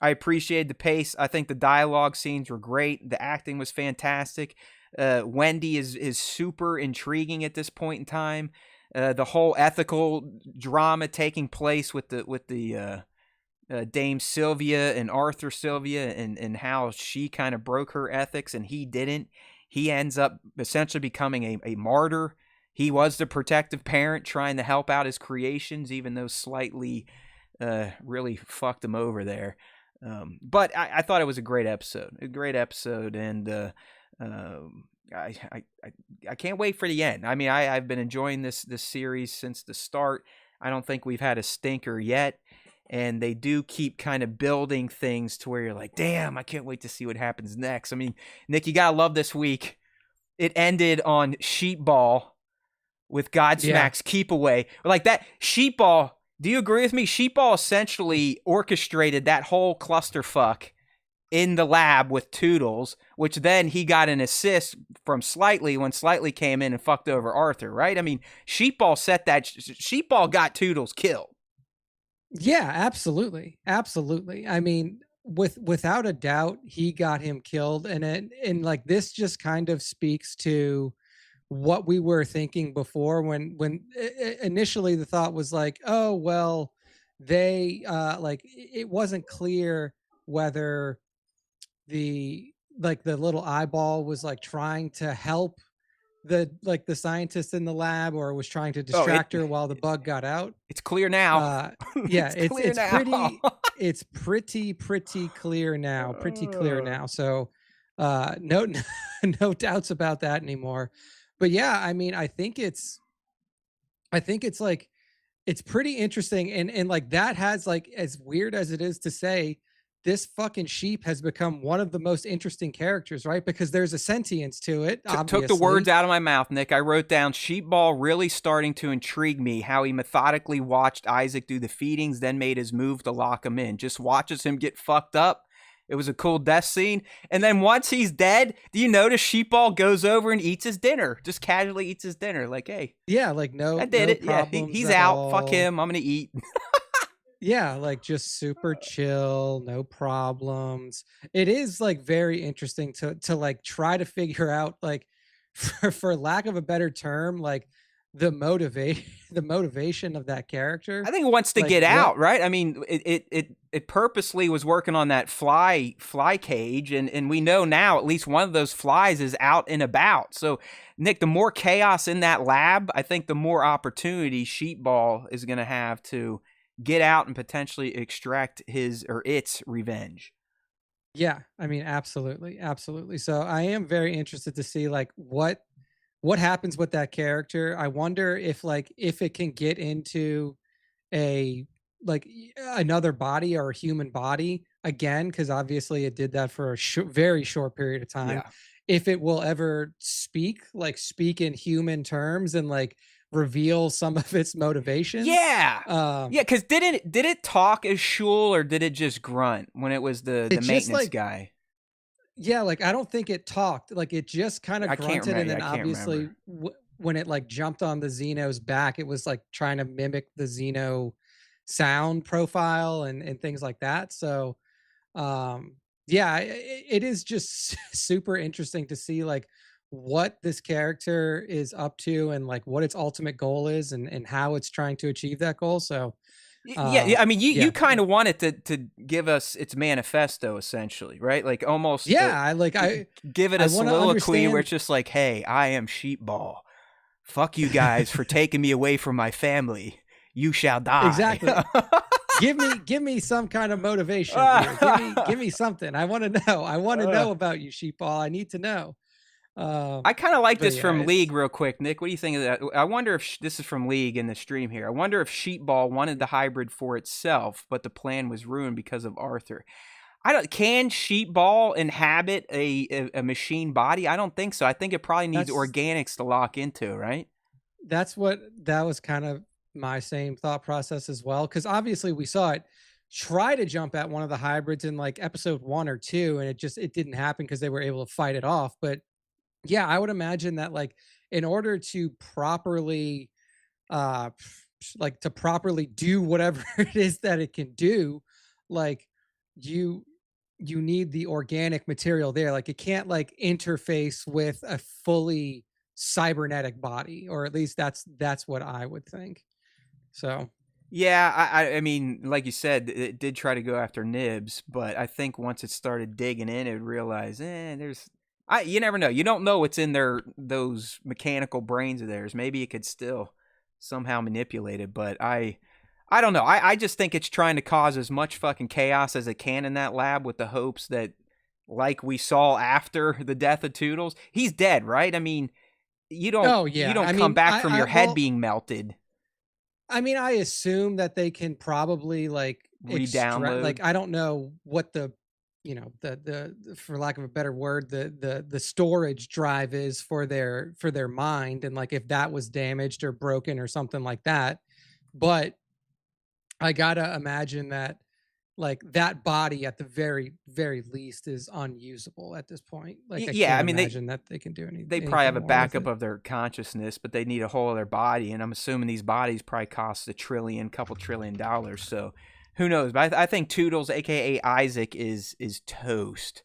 Speaker 1: I appreciated the pace. I think the dialogue scenes were great. The acting was fantastic. Wendy is super intriguing at this point in time. The whole ethical drama taking place with the Dame Sylvia and Arthur Sylvia, and how she kind of broke her ethics and he didn't. He ends up essentially becoming a martyr. He was the protective parent trying to help out his creations, even though slightly really fucked him over there. But I thought it was a great episode, and I can't wait for the end. I mean, I've been enjoying this series since the start. I don't think we've had a stinker yet, and they do keep kind of building things to where you're like, damn, I can't wait to see what happens next. I mean, Nick, you gotta love this week. It ended on Sheepball with Godsmack's Keep Away. Like, that Sheepball, do you agree with me? Sheepball essentially orchestrated that whole clusterfuck in the lab with Toodles, which then he got an assist from Slightly when Slightly came in and fucked over Arthur, right? I mean, Sheepball got Toodles killed.
Speaker 2: Yeah, absolutely. Absolutely. I mean, without a doubt, he got him killed. And like, this just kind of speaks to what we were thinking before, when initially the thought was like, oh well, they like, it wasn't clear whether the little eyeball was like trying to help the scientist in the lab, or was trying to
Speaker 1: Oh,
Speaker 2: distract her while the bug got out.
Speaker 1: it's clear now.
Speaker 2: Yeah,
Speaker 1: It's clear now.
Speaker 2: it's pretty clear now. Pretty clear now. So no no doubts about that anymore. But yeah, I mean, I think it's like it's pretty interesting, and like that has, like, as weird as it is to say, this fucking sheep has become one of the most interesting characters, right? Because there's a sentience to it,
Speaker 1: Took the words
Speaker 2: obviously.
Speaker 1: out of my mouth, Nick. I wrote down Sheepball really starting to intrigue me. How he methodically watched Isaac do the feedings, then made his move to lock him in. Just watches him get fucked up. It was a cool death scene. And then once he's dead, do you notice Sheepball goes over and eats his dinner? Just casually eats his dinner. Like, hey,
Speaker 2: Yeah, like
Speaker 1: I did
Speaker 2: no
Speaker 1: it. Yeah,
Speaker 2: problems
Speaker 1: he's
Speaker 2: at
Speaker 1: out. Fuck
Speaker 2: all.
Speaker 1: him. I'm gonna eat.
Speaker 2: Yeah, like just super chill, no problems. It is like very interesting to like try to figure out, like, for lack of a better term, like the motivate the motivation of that character.
Speaker 1: I think it wants to
Speaker 2: Like
Speaker 1: get
Speaker 2: what
Speaker 1: out, right? I mean, it purposely was working on that fly cage, and we know now at least one of those flies is out and about. So, Nick, the more chaos in that lab, I think the more opportunity Sheepball is going to have to get out and potentially extract his or its revenge.
Speaker 2: Yeah, I mean, absolutely, absolutely. So I am very interested to see like what happens with that character. I wonder if, like, if it can get into a another body or a human body again, because obviously it did that for a very short period of time.
Speaker 1: Yeah.
Speaker 2: If it will ever speak in human terms and like reveal some of its motivations.
Speaker 1: Yeah.
Speaker 2: Um,
Speaker 1: Yeah, because did it talk as Shul or did it just grunt when it was the
Speaker 2: it just
Speaker 1: maintenance
Speaker 2: like
Speaker 1: guy?
Speaker 2: Yeah, like, I don't think it talked, like, it just kinda
Speaker 1: I can't
Speaker 2: grunted, and
Speaker 1: remember.
Speaker 2: then
Speaker 1: I can't
Speaker 2: obviously
Speaker 1: remember.
Speaker 2: when it, like, jumped on the Xeno's back, it was, like, trying to mimic the Xeno sound profile and things like that. So, um, yeah, it is just super interesting to see, like, what this character is up to, and, like, what its ultimate goal is, and how it's trying to achieve that goal. So,
Speaker 1: Yeah, yeah. I mean, you
Speaker 2: yeah.
Speaker 1: kind of want it to give us its manifesto, essentially, right? Like almost
Speaker 2: Yeah, I like,
Speaker 1: give it
Speaker 2: I
Speaker 1: a
Speaker 2: wanna
Speaker 1: soliloquy where
Speaker 2: understand.
Speaker 1: it's just like, "Hey, I am Sheepball. Fuck you guys for taking me away from my family. You shall die."
Speaker 2: Exactly. Give me some kind of motivation here. Give me something. I want to know. I want to know about you, sheepball. I need to know.
Speaker 1: I kind of like
Speaker 2: But
Speaker 1: this
Speaker 2: yeah,
Speaker 1: from
Speaker 2: it's
Speaker 1: League real quick, Nick. What do you think of that? I wonder if this is from League in the stream here. I wonder if Sheepball wanted the hybrid for itself, but the plan was ruined because of Arthur. I don't. Can Sheepball inhabit a machine body? I don't think so. I think it probably needs
Speaker 2: that's
Speaker 1: organics to lock into, right?
Speaker 2: that was kind of my same thought process as well. Because obviously we saw it try to jump at one of the hybrids in like episode 1 or 2, and it didn't happen because they were able to fight it off. But yeah, I would imagine that, like, in order to properly uh like to properly do whatever it is that it can do, like, you you need the organic material there. Like, it can't like interface with a fully cybernetic body, or at least that's what I would think. So
Speaker 1: Yeah, I mean, like you said, it did try to go after Nibs, but I think once it started digging in, it would realize, there's, you never know. You don't know what's in those mechanical brains of theirs. Maybe it could still somehow manipulate it, but I don't know. I just think it's trying to cause as much fucking chaos as it can in that lab with the hopes that, like we saw after the death of Toodles, he's dead, right? I mean,
Speaker 2: oh
Speaker 1: you
Speaker 2: yeah,
Speaker 1: don't
Speaker 2: I
Speaker 1: come
Speaker 2: mean,
Speaker 1: back from
Speaker 2: I
Speaker 1: your head
Speaker 2: well,
Speaker 1: being melted,
Speaker 2: I mean, I assume that they can probably like extract,
Speaker 1: re-download.
Speaker 2: like, I don't know what the, for lack of a better word, the storage drive is for their mind, and like if that was damaged or broken or something like that. But I gotta imagine that, like, that body at the very least is unusable at this point. Like, I
Speaker 1: Yeah, I
Speaker 2: can't
Speaker 1: mean
Speaker 2: imagine that they can do
Speaker 1: they probably have
Speaker 2: anything
Speaker 1: a
Speaker 2: more with
Speaker 1: backup
Speaker 2: it.
Speaker 1: of their consciousness, but they need a whole other body, and I'm assuming these bodies probably cost couple trillion dollars. So who knows? But I think Toodles, aka Isaac, is toast.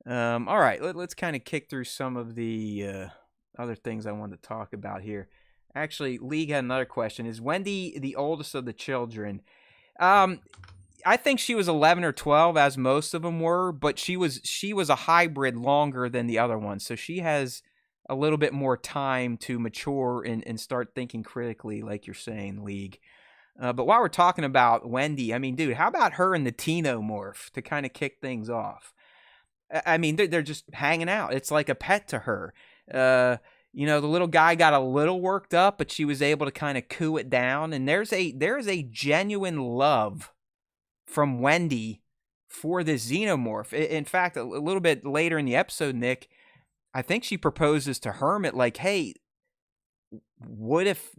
Speaker 1: All right, let's kind of kick through some of the other things I wanted to talk about here. Actually, League had another question: is Wendy the oldest of the children? Um, I think she was 11 or 12, as most of them were, but she was a hybrid longer than the other ones, so she has a little bit more time to mature and start thinking critically, like you're saying, League. But while we're talking about Wendy, I mean, dude, how about her and the teen-omorph to kind of kick things off? I mean, they're just hanging out. It's like a pet to her. You know, the little guy got a little worked up, but she was able to kind of cool it down. And there is a genuine love from Wendy for this Xenomorph. In fact, a little bit later in the episode, Nick, I think she proposes to Hermit, like, hey, what if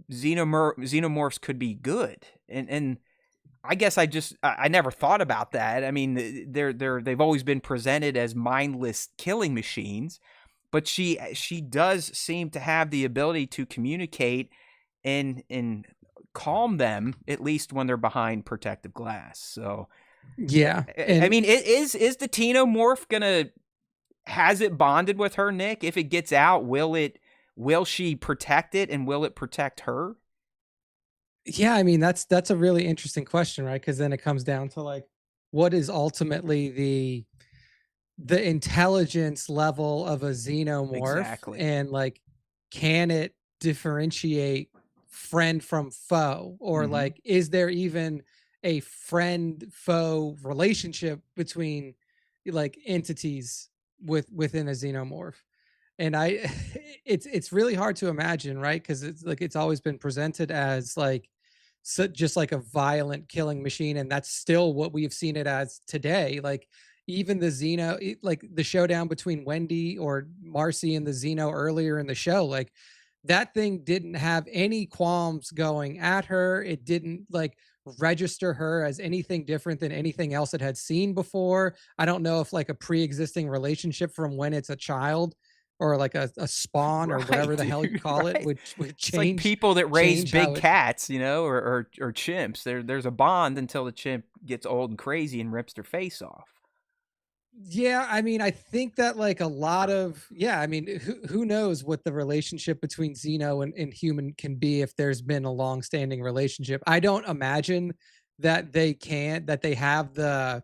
Speaker 1: Xenomorphs could be good? And I guess I never thought about that. I mean, they've always been presented as mindless killing machines, but she does seem to have the ability to communicate and calm them, at least when they're behind protective glass. So
Speaker 2: yeah,
Speaker 1: I mean, is the Xenomorph gonna, has it bonded with her, Nick? If it gets out, will she protect it, and will it protect her?
Speaker 2: yeah, I mean, that's a really interesting question, right? Because then it comes down to like, what is ultimately the intelligence level of a Xenomorph,
Speaker 1: Exactly.
Speaker 2: and like, can it differentiate friend from foe, or like, is there even a friend foe relationship between like entities within a Xenomorph? And I it's really hard to imagine, right? Because it's like, it's always been presented as like, so just like a violent killing machine, and that's still what we've seen it as today. Like, even the like the showdown between Wendy or Marcy and the Xeno earlier in the show, like, that thing didn't have any qualms going at her. It didn't like register her as anything different than anything else it had seen before. I don't know if like a pre-existing relationship from when it's a child, or like a spawn, or
Speaker 1: Right,
Speaker 2: whatever the hell you
Speaker 1: dude.
Speaker 2: call it,
Speaker 1: Right.
Speaker 2: would
Speaker 1: It's like people that raise
Speaker 2: change how
Speaker 1: big
Speaker 2: it.
Speaker 1: cats, you know, or chimps. There's a bond until the chimp gets old and crazy and rips their face off.
Speaker 2: Yeah, I mean, I think that like a lot of, yeah, I mean, who knows what the relationship between Xeno and human can be if there's been a long-standing relationship. I don't imagine that they have the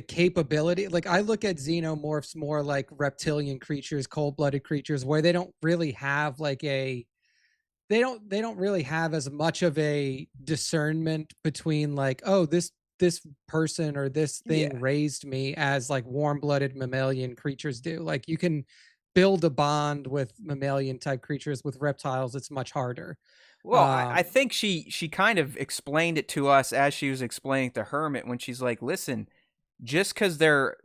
Speaker 2: capability. Like, I look at Xenomorphs more like reptilian creatures, cold-blooded creatures, where they don't really have like a they don't really have as much of a discernment between like, oh, this person or this thing
Speaker 1: Yeah.
Speaker 2: raised me, as like warm-blooded mammalian creatures do. Like, you can build a bond with mammalian type creatures. With reptiles, it's much harder.
Speaker 1: Well, I
Speaker 2: um
Speaker 1: think she kind of explained it to us as she was explaining to Hermit when she's like, listen, just because they're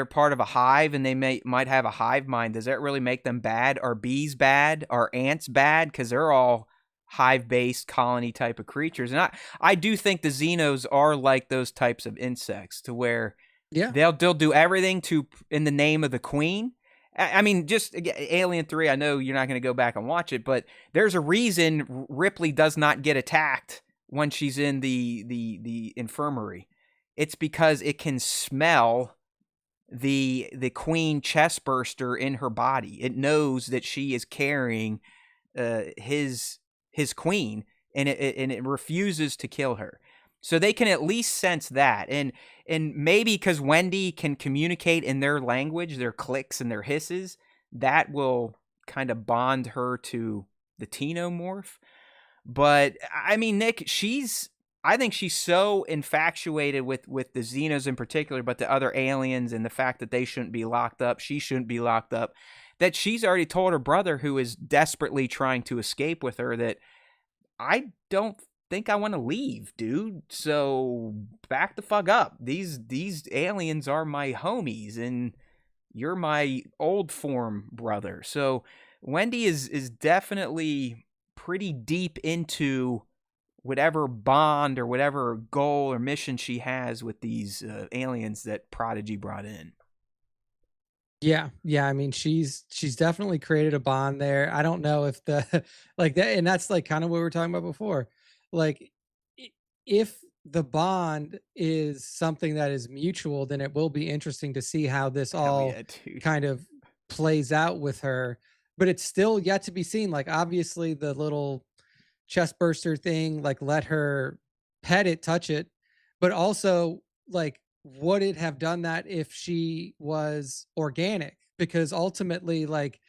Speaker 1: part of a hive and they might have a hive mind, does that really make them bad? Are bees bad? Are ants bad? Because they're all hive-based colony type of creatures. And I do think the Xenos are like those types of insects, to where
Speaker 2: yeah,
Speaker 1: they'll do everything to in the name of the queen. I mean, just Alien 3, I know you're not going to go back and watch it, but there's a reason Ripley does not get attacked when she's in the infirmary. It's because it can smell the queen chestburster in her body. It knows that she is carrying his queen, and it refuses to kill her. So they can at least sense that, and maybe because Wendy can communicate in their language, their clicks and their hisses, that will kind of bond her to the Xenomorph. But I mean, Nick, I think she's so infatuated with the Xenos in particular, but the other aliens, and the fact that they shouldn't be locked up, she shouldn't be locked up, that she's already told her brother, who is desperately trying to escape with her, that I don't think I want to leave, dude. So back the fuck up. These aliens are my homies, and you're my old form brother. So Wendy is definitely pretty deep into whatever bond or whatever goal or mission she has with these aliens that Prodigy brought in.
Speaker 2: yeah, yeah, I mean, she's definitely created a bond there. I don't know if the like that, and that's like kind of what we were talking about before. Like, if the bond is something that is mutual, then it will be interesting to see how this
Speaker 1: Hell
Speaker 2: all
Speaker 1: yeah, dude.
Speaker 2: kind of plays out with her. But it's still yet to be seen. Like, obviously the little chest burster thing, like, let her pet it, touch it, but also, like, would it have done that if she was organic? Because ultimately, like,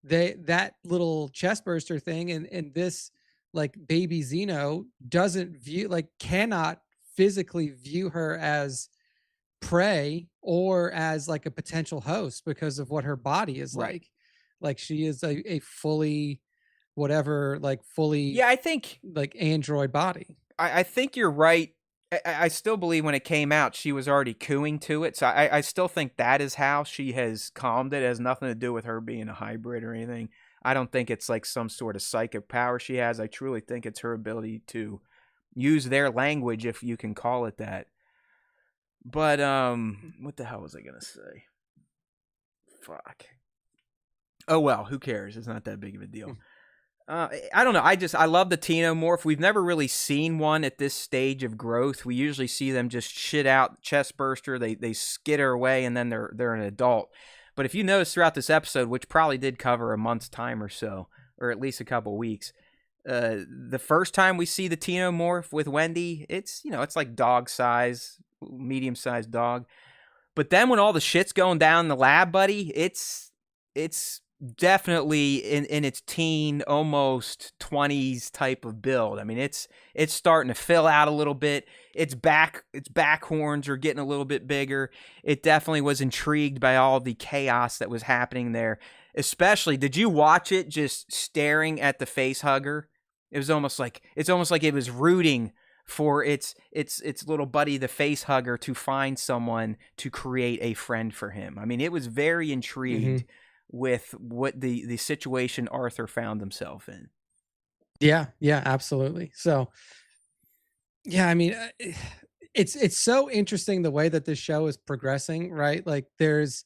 Speaker 2: that little chestburster thing and this like baby Xeno doesn't view like cannot physically view her as prey or as like a potential host because of what her body is
Speaker 1: Right.
Speaker 2: like she is a fully whatever like fully
Speaker 1: Yeah, I think
Speaker 2: like android body.
Speaker 1: I think you're right. I still believe when it came out, she was already cooing to it. So I still think that is how she has calmed it. It has nothing to do with her being a hybrid or anything. I don't think it's like some sort of psychic power she has. I truly think it's her ability to use their language, if you can call it that. But what the hell was I gonna say? Fuck. Oh well, who cares? It's not that big of a deal. I don't know. I love the teen-omorph. We've never really seen one at this stage of growth. We usually see them just shit out chestburster. They skitter away and then they're an adult. But if you notice throughout this episode, which probably did cover a month's time or so, or at least a couple weeks, the first time we see the teen-omorph with Wendy, it's like dog size, medium sized dog. But then when all the shit's going down in the lab, buddy, it's definitely in its teen, almost 20s type of build. I mean, it's starting to fill out a little bit. Its back horns are getting a little bit bigger. It definitely was intrigued by all the chaos that was happening there. Especially, did you watch it just staring at the facehugger? It's almost like it was rooting for its little buddy, the facehugger, to find someone to create a friend for him. I mean, it was very intrigued with what the situation Arthur found himself in.
Speaker 2: Yeah, absolutely. So, yeah, I mean, it's so interesting the way that this show is progressing, right? Like, there's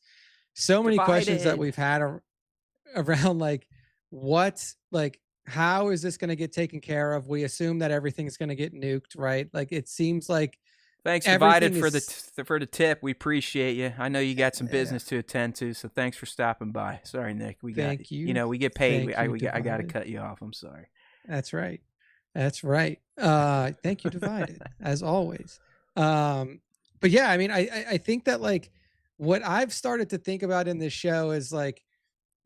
Speaker 2: so many questions that we've had around, like, how is this going to get taken care of? We assume that everything's going to get nuked, right? Like, it seems like
Speaker 1: thanks, Divided, for the tip. We appreciate you. I know you got some business to attend to, so thanks for stopping by. Sorry, Nick. We get paid. I got to cut you off. I'm sorry.
Speaker 2: That's right. Thank you, Divided, as always. But yeah, I mean, I think that like what I've started to think about in this show is like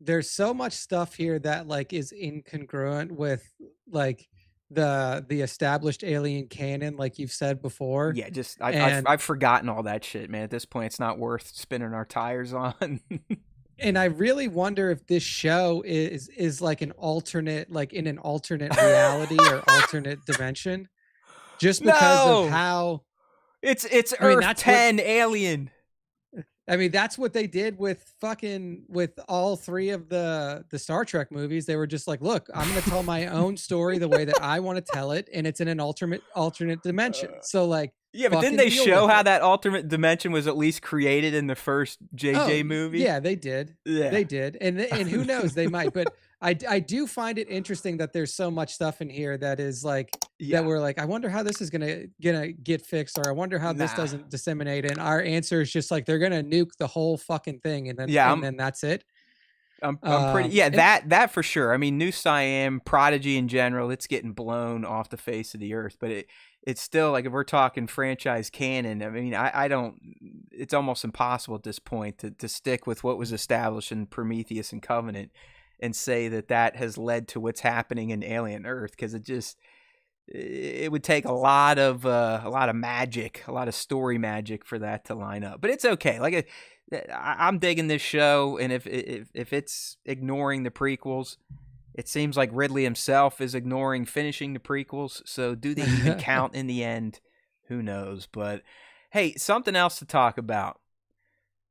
Speaker 2: there's so much stuff here that like is incongruent with like the established alien canon, like you've said before.
Speaker 1: Yeah, just I've forgotten all that shit, man. At this point, it's not worth spinning our tires on.
Speaker 2: And I really wonder if this show is like an alternate, like in an alternate reality or alternate dimension, just because of how
Speaker 1: it's Earth 10 alien.
Speaker 2: I mean, that's what they did with all three of the Star Trek movies. They were just like, look, I'm going to tell my own story the way that I want to tell it. And it's in an alternate dimension. So like,
Speaker 1: yeah, but didn't they show how that alternate dimension was at least created in the first JJ movie?
Speaker 2: Yeah, they did. Yeah. They did. And who knows, they might, but I do find it interesting that there's so much stuff in here that is like, that we're like, I wonder how this is gonna get fixed, or I wonder how this doesn't disseminate. And our answer is just like, they're gonna nuke the whole fucking thing, and then then that's it.
Speaker 1: I'm pretty that for sure. I mean, New Siam, Prodigy in general, it's getting blown off the face of the earth, but it's still like, if we're talking franchise canon, I mean, I don't. It's almost impossible at this point to stick with what was established in Prometheus and Covenant and say that has led to what's happening in Alien Earth, because it would take a lot of magic, a lot of story magic for that to line up. But it's okay. Like, I'm digging this show, and if it's ignoring the prequels, it seems like Ridley himself is ignoring finishing the prequels. So do they even count in the end? Who knows? But hey, something else to talk about.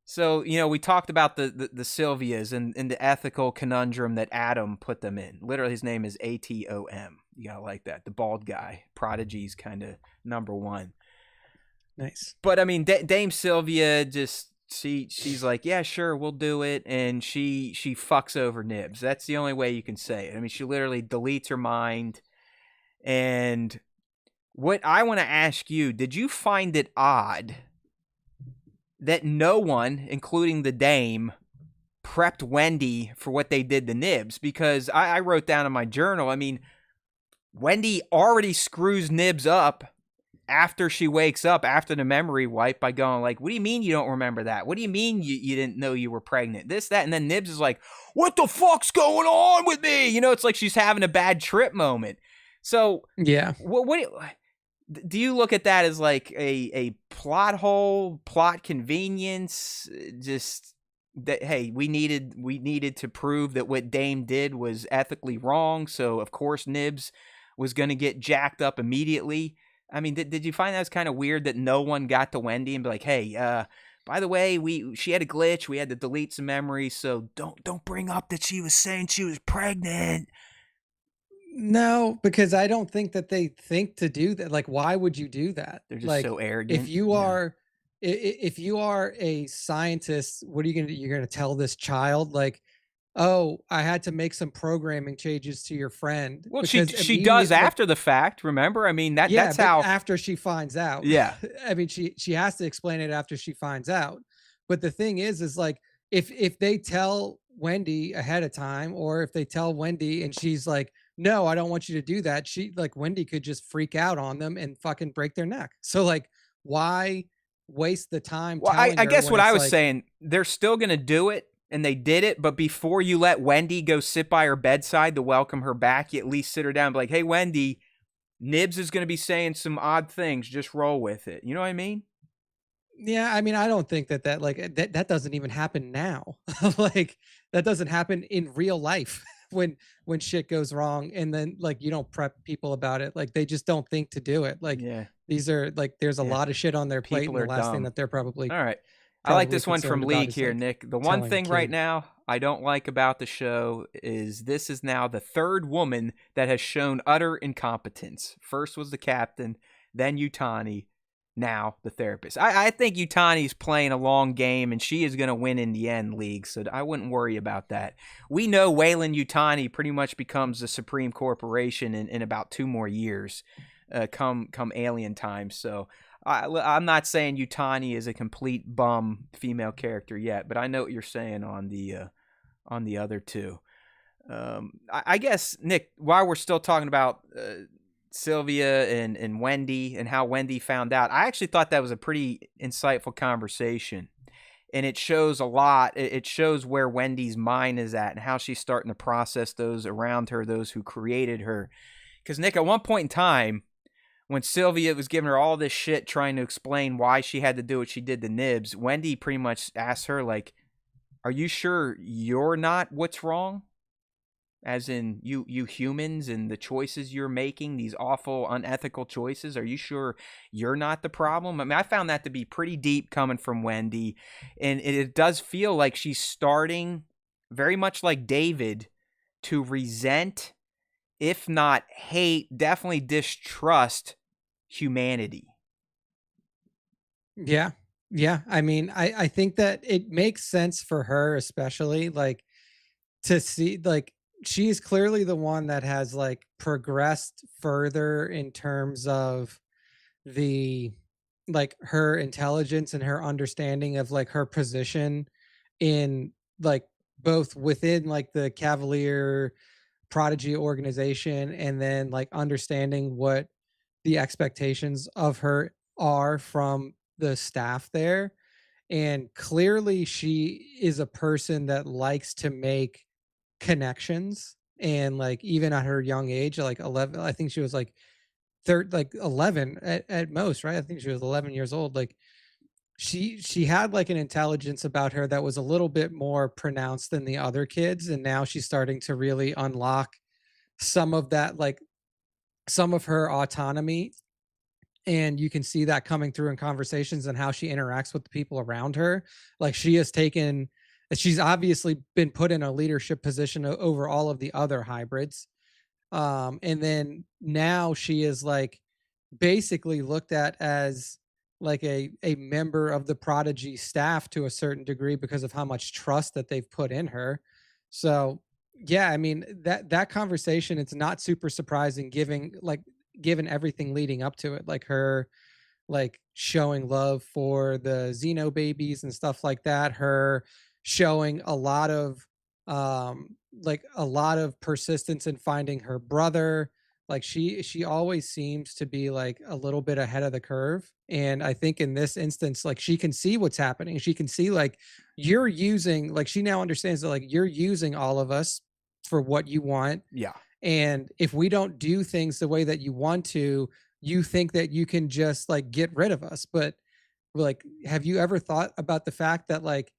Speaker 1: So, we talked about the Sylvias and the ethical conundrum that Adam put them in. Literally, his name is Atom. You gotta like that. The bald guy. Prodigy's kind of number one.
Speaker 2: Nice.
Speaker 1: But, I mean, Dame Sylvia just, she's like, yeah, sure, we'll do it. And she fucks over Nibs. That's the only way you can say it. I mean, she literally deletes her mind. And what I want to ask you, did you find it odd that no one, including the Dame, prepped Wendy for what they did to Nibs? Because I wrote down in my journal, I mean, Wendy already screws Nibs up after she wakes up after the memory wipe by going like, what do you mean you don't remember that? What do you mean you didn't know you were pregnant? This, that, and then Nibs is like, what the fuck's going on with me? You know, it's like she's having a bad trip moment. So
Speaker 2: yeah,
Speaker 1: what do you look at that as like a plot hole, plot convenience, just that, hey, we needed to prove that what Dame did was ethically wrong, so of course Nibs was going to get jacked up immediately? I mean, did you find that was kind of weird that no one got to Wendy and be like, hey, by the way, she had a glitch, we had to delete some memories, so don't bring up that she was saying she was pregnant?
Speaker 2: no, because I don't think that they think to do that. Like, why would you do that?
Speaker 1: They're just
Speaker 2: Like,
Speaker 1: so arrogant.
Speaker 2: if you are, if you are a scientist, what are you gonna do? You're gonna tell this child like, oh, I had to make some programming changes to your friend.
Speaker 1: Well,
Speaker 2: Because
Speaker 1: she does
Speaker 2: like,
Speaker 1: after the fact. Remember, I mean
Speaker 2: yeah,
Speaker 1: that's
Speaker 2: but
Speaker 1: how.
Speaker 2: after she finds out.
Speaker 1: Yeah.
Speaker 2: I mean, she has to explain it after she finds out. But the thing is like, if they tell Wendy ahead of time, or if they tell Wendy and she's like, no, I don't want you to do that, she like, Wendy could just freak out on them and fucking break their neck. So like, why waste the time
Speaker 1: Well,
Speaker 2: telling
Speaker 1: I
Speaker 2: her
Speaker 1: guess
Speaker 2: when
Speaker 1: what I
Speaker 2: it's
Speaker 1: was
Speaker 2: like,
Speaker 1: saying, they're still gonna do it, and they did it. But before you let Wendy go sit by her bedside to welcome her back, you at least sit her down and be like, hey, Wendy, Nibs is gonna be saying some odd things. Just roll with it. You know what I mean?
Speaker 2: yeah, I mean, I don't think that like that doesn't even happen now. Like, that doesn't happen in real life when shit goes wrong, and then like, you don't prep people about it. Like, they just don't think to do it. Like,
Speaker 1: Yeah.
Speaker 2: these are like, there's a
Speaker 1: Yeah.
Speaker 2: lot of shit on their plate,
Speaker 1: People
Speaker 2: and the
Speaker 1: are
Speaker 2: last thing
Speaker 1: dumb.
Speaker 2: that they're probably
Speaker 1: All right. I like this one from
Speaker 2: concerned about
Speaker 1: League
Speaker 2: is
Speaker 1: here,
Speaker 2: like
Speaker 1: Nick. The one
Speaker 2: telling a
Speaker 1: thing right
Speaker 2: kid.
Speaker 1: now I don't like about the show is this is now the third woman that has shown utter incompetence. First was the captain, then Yutani, now the therapist. I think Yutani's playing a long game, and she is going to win in the end, League, so I wouldn't worry about that. We know Wayland Yutani pretty much becomes the Supreme Corporation in about 2 more years, come alien time, so I'm not saying Yutani is a complete bum female character yet, but I know what you're saying on the other two. I guess, Nick, while we're still talking about Sylvia and Wendy and how Wendy found out, I actually thought that was a pretty insightful conversation. And it shows a lot. It shows where Wendy's mind is at and how she's starting to process those around her, those who created her. Because, Nick, at one point in time, when Sylvia was giving her all this shit trying to explain why she had to do what she did to Nibs, Wendy pretty much asked her, like, are you sure you're not what's wrong? As in, you humans and the choices you're making, these awful, unethical choices, are you sure you're not the problem? I mean, I found that to be pretty deep coming from Wendy. And it does feel like she's starting, very much like David, to resent, if not hate, definitely distrust humanity.
Speaker 2: Yeah. Yeah. I mean, I think that it makes sense for her, especially like, to see like, she's clearly the one that has like progressed further in terms of the like her intelligence and her understanding of like her position in like both within like the Cavalier Prodigy organization, and then like understanding what the expectations of her are from the staff there. And clearly she is a person that likes to make connections, and like, even at her young age, like 11, I think she was like third, like 11 at most, right? I think she was 11 years old. Like, she had like an intelligence about her that was a little bit more pronounced than the other kids, and now she's starting to really unlock some of that, like some of her autonomy. And you can see that coming through in conversations and how she interacts with the people around her. Like, she's obviously been put in a leadership position over all of the other hybrids. And then now she is like basically looked at as like a member of the Prodigy staff to a certain degree because of how much trust that they've put in her. So yeah, I mean, that conversation, it's not super surprising, given everything leading up to it, like her like showing love for the Xeno babies and stuff like that, her showing a lot of like a lot of persistence in finding her brother, Like she always seems to be like a little bit ahead of the curve. And I think in this instance, like she can see what's happening. She can see like you're using, like she now understands that like you're using all of us for what you want.
Speaker 1: Yeah.
Speaker 2: And if we don't do things the way that you want to, you think that you can just like get rid of us. But like, have you ever thought about the fact that like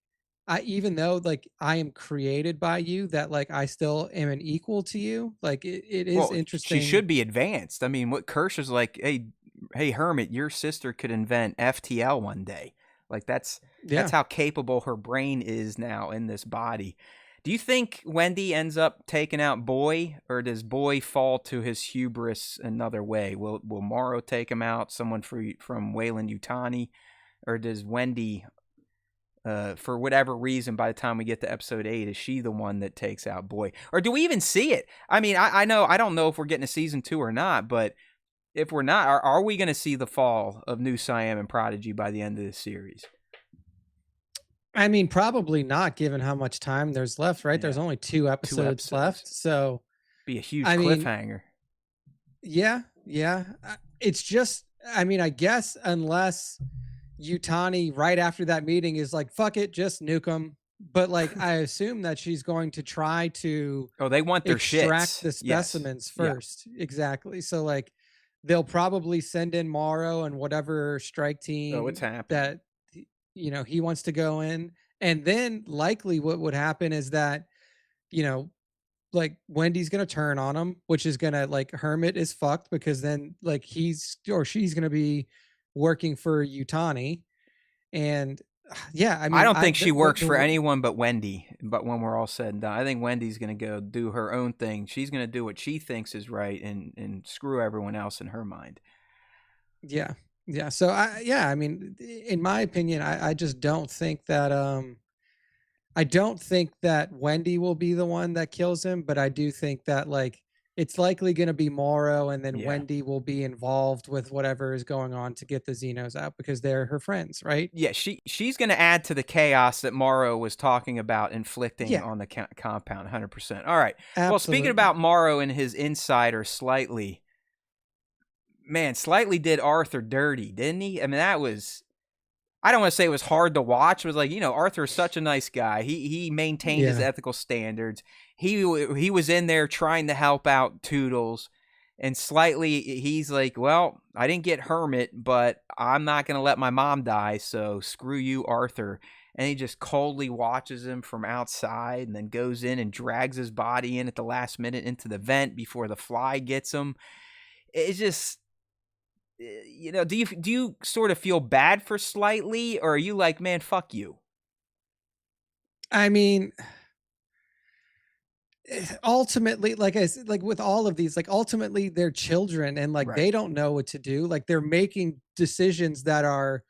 Speaker 2: even though like I am created by you, that like I still am an equal to you? Like it is
Speaker 1: Well, she
Speaker 2: interesting.
Speaker 1: should be advanced. I mean, what Kirsch is like, hey, Hermit, your sister could invent FTL one day. Like that's
Speaker 2: Yeah.
Speaker 1: how capable her brain is now in this body. Do you think Wendy ends up taking out Boy, or does Boy fall to his hubris another way? Will Morrow take him out? Someone from Wayland Yutani, or does Wendy, for whatever reason, by the time we get to episode 8, is she the one that takes out Boy? Or do we even see it? I mean, I don't know if we're getting a season 2 or not, but if we're not, are we going to see the fall of New Siam and Prodigy by the end of this series?
Speaker 2: I mean, probably not, given how much time there's left, right?
Speaker 1: Yeah.
Speaker 2: There's only 2 episodes left. So
Speaker 1: be a huge
Speaker 2: mean,
Speaker 1: cliffhanger.
Speaker 2: Yeah. It's just, I mean, I guess unless Yutani right after that meeting is like, fuck it, just nuke them. But like, I assume that she's going to try to
Speaker 1: they want their
Speaker 2: extract
Speaker 1: shits.
Speaker 2: the specimens first. Yeah. Exactly. So like, they'll probably send in Morrow and whatever strike team that he wants to go in. And then likely what would happen is that, like Wendy's going to turn on him, which is going to like Hermit is fucked, because then like he's or she's going to be working for Yutani. And yeah, I mean,
Speaker 1: I don't think she works for anyone but Wendy. But when we're all said and done, I think Wendy's going to go do her own thing. She's going to do what she thinks is right and screw everyone else in her mind.
Speaker 2: Yeah. So I mean, in my opinion, I just don't think that I don't think that Wendy will be the one that kills him, but I do think that like it's likely going to be Morrow, and then Wendy will be involved with whatever is going on to get the Xenos out, because they're her friends, right?
Speaker 1: Yeah, she's going to add to the chaos that Morrow was talking about inflicting on the compound, 100%. All right. Absolutely. Well, speaking about Morrow and his insider, Slightly did Arthur dirty, didn't he? I mean, that was, I don't want to say it was hard to watch. It was like, Arthur is such a nice guy. He maintained his ethical standards. He was in there trying to help out Toodles, and Slightly, he's like, well, I didn't get Hermit, but I'm not going to let my mom die, so screw you, Arthur. And he just coldly watches him from outside, and then goes in and drags his body in at the last minute into the vent before the fly gets him. It's just, do you sort of feel bad for Slightly, or are you like, man, fuck you?
Speaker 2: I mean, ultimately, like I said, like with all of these, like ultimately they're children, and like they don't know what to do. Like they're making decisions that are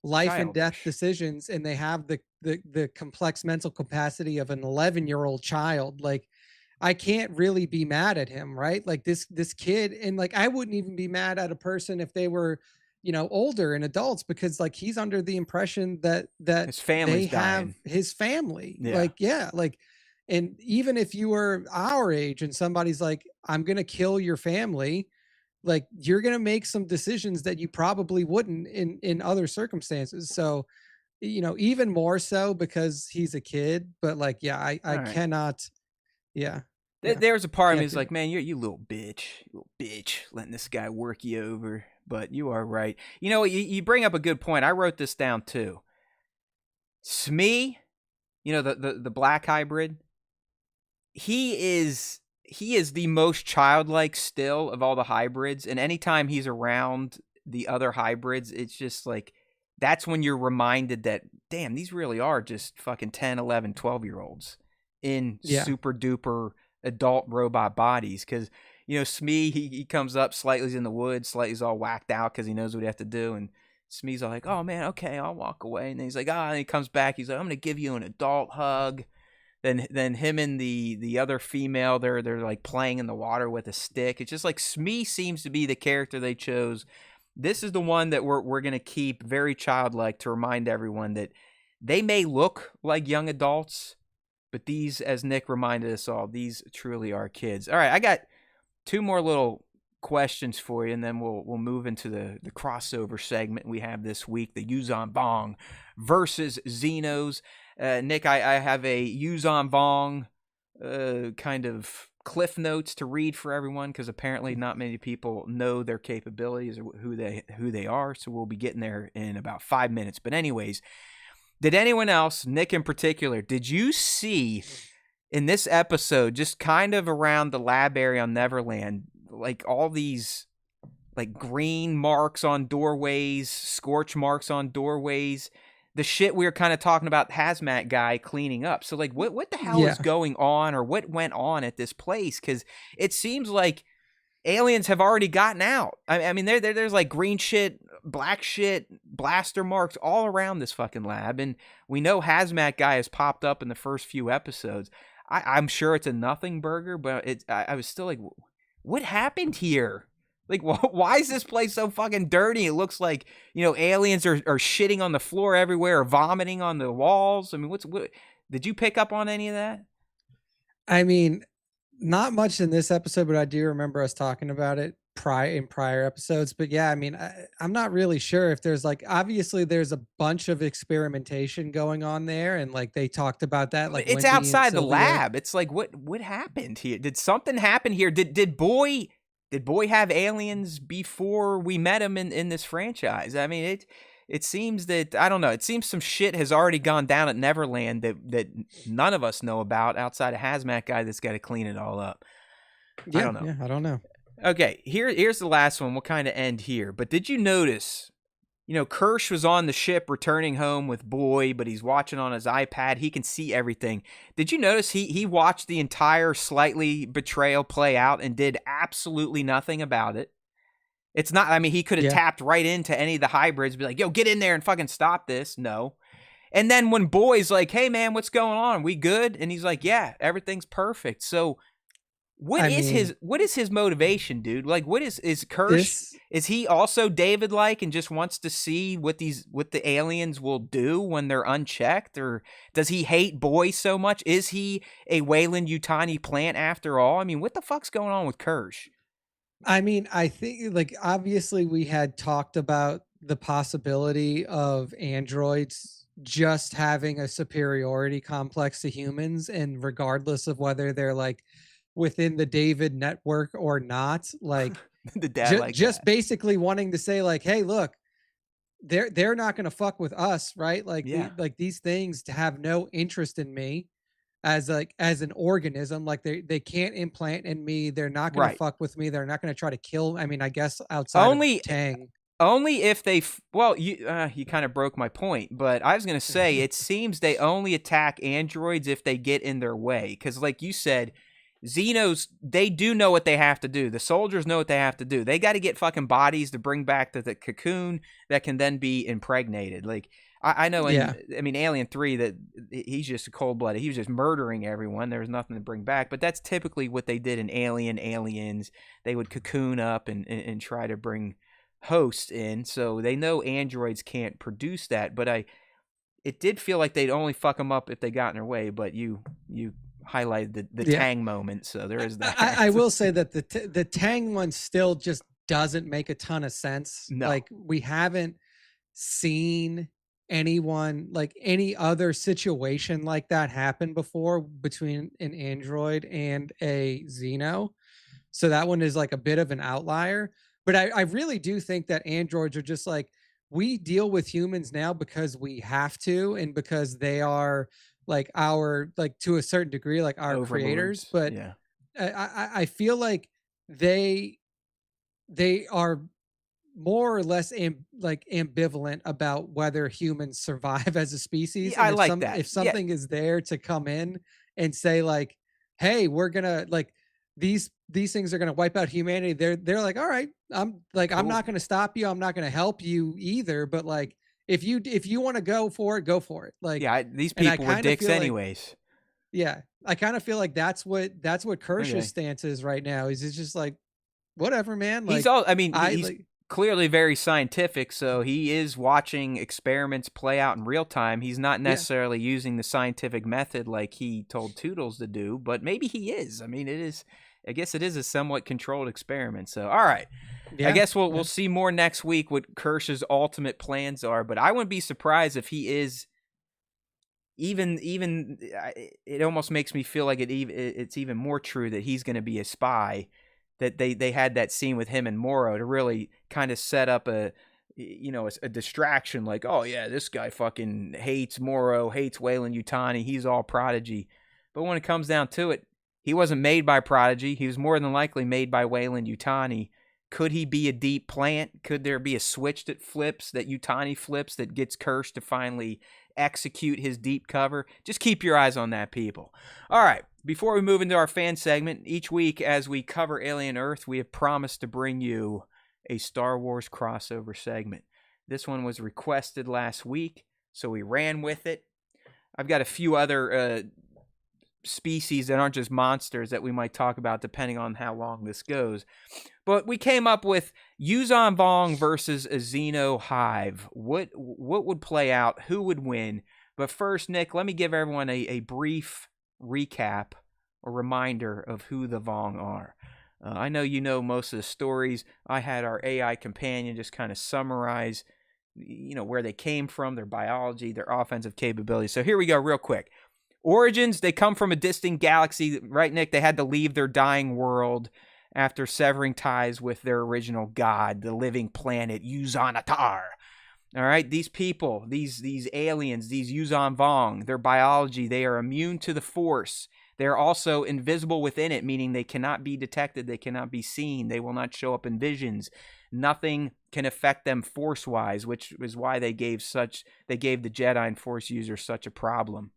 Speaker 2: life and death decisions, and they have the complex mental capacity of an 11-year-old child. Like I can't really be mad at him, right? Like this kid, and like I wouldn't even be mad at a person if they were, older and adults, because like he's under the impression that
Speaker 1: his family's dying.
Speaker 2: His family. Like, and even if you were our age and somebody's like, I'm gonna kill your family, like you're gonna make some decisions that you probably wouldn't in other circumstances. So, even more so because he's a kid. But like, I cannot. Yeah.
Speaker 1: There's a part of me is like, man, you little bitch, letting this guy work you over. But you are right. You bring up a good point. I wrote this down too. Smee, the black hybrid, he is the most childlike still of all the hybrids. And anytime he's around the other hybrids, it's just like, that's when you're reminded that, damn, these really are just fucking 10, 11, 12-year-olds in super duper adult robot bodies. Because Smee, he comes up, Slightly's in the woods, Slightly's all whacked out because he knows what he has to do, and Smee's all like, oh man, okay, I'll walk away. And then he's like, and he comes back, he's like, I'm gonna give you an adult hug. Then him and the other female, they're like playing in the water with a stick. It's just like Smee seems to be the character they chose. This is the one that we're gonna keep very childlike, to remind everyone that they may look like young adults, but these, as Nick reminded us all, these truly are kids. All right, I got two more little questions for you, and then we'll move into the crossover segment we have this week, the Yuuzhan Vong versus Xenos. Nick, I have a Yuuzhan Vong kind of cliff notes to read for everyone, because apparently not many people know their capabilities or who they are, so we'll be getting there in about 5 minutes. But anyways, did anyone else, Nick in particular, did you see in this episode, just kind of around the lab area on Neverland, like all these like green marks on doorways, scorch marks on doorways, the shit we were kind of talking about hazmat guy cleaning up? So like what the hell is going on, or what went on at this place? Because it seems like aliens have already gotten out. I mean, there's like green shit, black shit, blaster marks all around this fucking lab, and we know hazmat guy has popped up in the first few episodes. I'm sure it's a nothing burger, but I was still like, what happened here? Like, why is this place so fucking dirty? It looks like, aliens are shitting on the floor everywhere, or vomiting on the walls. I mean, what did you pick up on any of that?
Speaker 2: I mean, not much in this episode, but I do remember us talking about it in prior episodes. But yeah, I mean, I'm not really sure if there's like, obviously there's a bunch of experimentation going on there, and like they talked about that. Like,
Speaker 1: it's
Speaker 2: Wendy
Speaker 1: outside the lab. It's like, what happened here? Did something happen here? Did Boy have aliens before we met him in this franchise? I mean, it seems that, I don't know, it seems some shit has already gone down at Neverland that none of us know about outside of hazmat guy that's got to clean it all up.
Speaker 2: Yeah,
Speaker 1: I don't know.
Speaker 2: Yeah, I don't know.
Speaker 1: Okay, here's the last one. We'll kind of end here. But did you notice, Kirsch was on the ship returning home with Boy, but he's watching on his iPad. He can see everything. Did you notice he watched the entire slightly betrayal play out and did absolutely nothing about it? It's not, I mean, he could have tapped right into any of the hybrids, be like, yo, get in there and fucking stop this. No. And then when Boy's like, hey, man, what's going on? We good? And he's like, yeah, everything's perfect. So what is his motivation, dude? Like, what is Kirsch? Is he also David-like and just wants to see what the aliens will do when they're unchecked? Or does he hate Boy so much? Is he a Weyland-Yutani plant after all? I mean, what the fuck's going on with Kirsch?
Speaker 2: I mean, I think, like, obviously we had talked about the possibility of androids just having a superiority complex to humans, and regardless of whether they're like within the David network or not, like
Speaker 1: the dad
Speaker 2: just basically wanting to say like, hey, look, they're not going to fuck with us, right? Like, like these things have no interest in me as an organism. Like they can't implant in me. They're not going to fuck with me. They're not going to try to kill. I mean, I guess outside of Tang.
Speaker 1: Only if they, you kind of broke my point, but I was going to say, it seems they only attack androids if they get in their way. Because like you said, Xenos, they do know what they have to do. The soldiers know what they have to do. They got to get fucking bodies to bring back to the cocoon that can then be impregnated. Like, I know Alien 3, that he's just a cold-blooded. He was just murdering everyone. There was nothing to bring back. But that's typically what they did in Aliens. They would cocoon up and try to bring hosts in. So they know androids can't produce that. But it did feel like they'd only fuck them up if they got in their way. But you highlighted the Tang moment, so there is that.
Speaker 2: I will say that the Tang one still just doesn't make a ton of sense.
Speaker 1: No.
Speaker 2: Like, we haven't seen anyone, like any other situation like that happen before between an android and a Xeno. So that one is like a bit of an outlier. But I really do think that androids are just like, we deal with humans now because we have to, and because they are like our, like to a certain degree, like our creators. But I feel like they are more or less ambivalent about whether humans survive as a species.
Speaker 1: Yeah, I like that.
Speaker 2: If something is there to come in and say like, hey, we're gonna like these things are gonna wipe out humanity, they're like, all right, I'm not gonna stop you, I'm not gonna help you either, but like if you want to go for it. Like,
Speaker 1: these people were dicks anyways.
Speaker 2: I kind of feel like that's what Kirsch's stance is right now. He's just like, whatever, man. Like,
Speaker 1: he's clearly very scientific, so he is watching experiments play out in real time. He's not necessarily using the scientific method like he told Toodles to do, but maybe he is. I mean, it I guess it is a somewhat controlled experiment. So, all right.
Speaker 2: Yeah,
Speaker 1: I guess we'll see more next week what Kirsch's ultimate plans are, but I wouldn't be surprised if he is even it almost makes me feel like it's even more true that he's going to be a spy, that they had that scene with him and Morrow to really kind of set up a distraction, like, oh yeah, this guy fucking hates Morrow, hates Weyland-Yutani, he's all Prodigy. But when it comes down to it, he wasn't made by Prodigy. He was more than likely made by Weyland-Yutani. Could he be a deep plant? Could there be a switch that flips, that Yutani flips, that gets Kirsch to finally execute his deep cover? Just keep your eyes on that, people. All right, before we move into our fan segment, each week as we cover Alien Earth, we have promised to bring you a Star Wars crossover segment. This one was requested last week, so we ran with it. I've got a few other species that aren't just monsters that we might talk about depending on how long this goes. But we came up with Yuuzhan Vong versus a Xeno Hive. What would play out? Who would win? But first, Nick, let me give everyone a brief recap or reminder of who the Vong are. I know you know most of the stories. I had our AI companion just kind of summarize, where they came from, their biology, their offensive capabilities. So here we go real quick. Origins, they come from a distant galaxy, right, Nick? They had to leave their dying world after severing ties with their original god, the living planet Yuuzhan Vong. All right, these people, these aliens, these Yuuzhan Vong, their biology, they are immune to the Force. They're also invisible within it, meaning they cannot be detected, they cannot be seen, they will not show up in visions. Nothing can affect them Force-wise, which is why they gave the Jedi and Force users such a problem.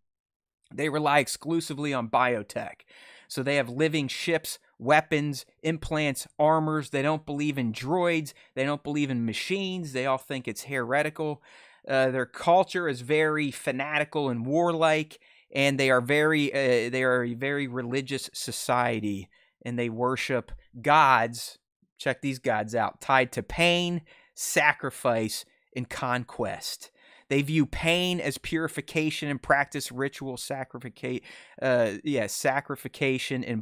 Speaker 1: They rely exclusively on biotech. So they have living ships, weapons, implants, armors. They don't believe in droids. They don't believe in machines. They all think it's heretical. Their culture is very fanatical and warlike, and they are a very religious society, and they worship gods. Check these gods out. Tied to pain, sacrifice, and conquest. They view pain as purification and practice ritual sacrification and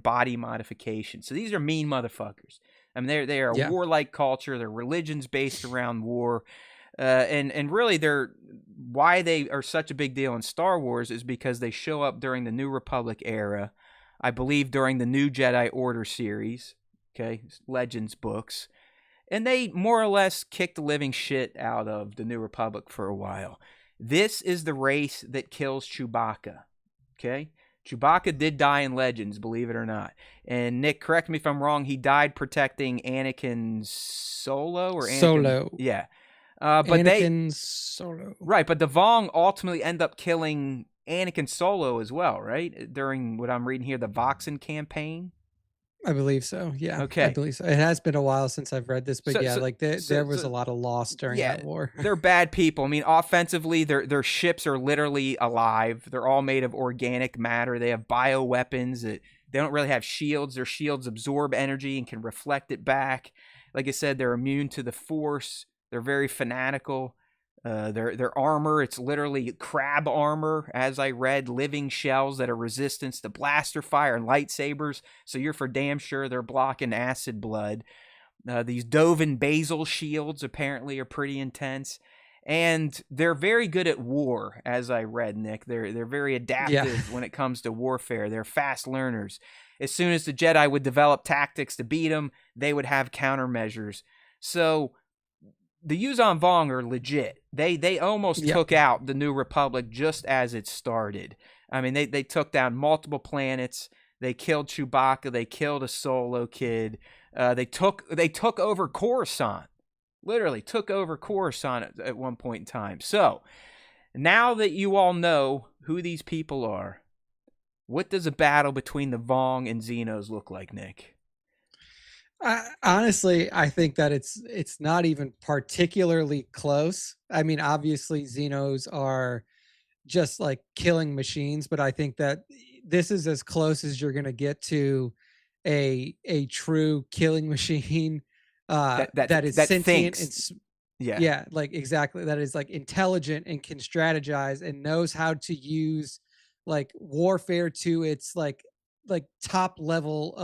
Speaker 1: body modification. So these are mean motherfuckers. I mean, they are a warlike culture. Their religion's based around war. And really, why they are such a big deal in Star Wars is because they show up during the New Republic era, I believe during the New Jedi Order series, okay, Legends books. And they more or less kicked the living shit out of the New Republic for a while. This is the race that kills Chewbacca. Okay? Chewbacca did die in Legends, believe it or not. And Nick, correct me if I'm wrong, he died protecting Anakin Solo or Anakin?
Speaker 2: Solo.
Speaker 1: Yeah.
Speaker 2: But Anakin Solo.
Speaker 1: Right, but the Vong ultimately end up killing Anakin Solo as well, right? During what I'm reading here, the Voxen campaign.
Speaker 2: I believe so. Yeah.
Speaker 1: Okay.
Speaker 2: I believe so. It has been a while since I've read this, but there was a lot of loss during that war.
Speaker 1: They're bad people. I mean, offensively, their ships are literally alive. They're all made of organic matter. They have bioweapons. They don't really have shields. Their shields absorb energy and can reflect it back. Like I said, they're immune to the Force. They're very fanatical. Their armor, it's literally crab armor, as I read, living shells that are resistant to blaster fire and lightsabers, so you're for damn sure they're blocking acid blood. These Dovin Basil shields apparently are pretty intense, and they're very good at war, as I read, Nick. They're very adaptive when it comes to warfare. They're fast learners. As soon as the Jedi would develop tactics to beat them, they would have countermeasures. So the Yuuzhan Vong are legit. They almost took out the New Republic just as it started. I mean, they took down multiple planets. They killed Chewbacca. They killed a Solo kid. They took over Coruscant. Literally took over Coruscant at one point in time. So now that you all know who these people are, what does a battle between the Vong and Xenos look like, Nick?
Speaker 2: Honestly, I think that it's not even particularly close. I mean, obviously, Xenos are just like killing machines, but I think that this is as close as you're going to get to a true killing machine that is sentient and like exactly, that is like intelligent and can strategize and knows how to use like warfare to its like top level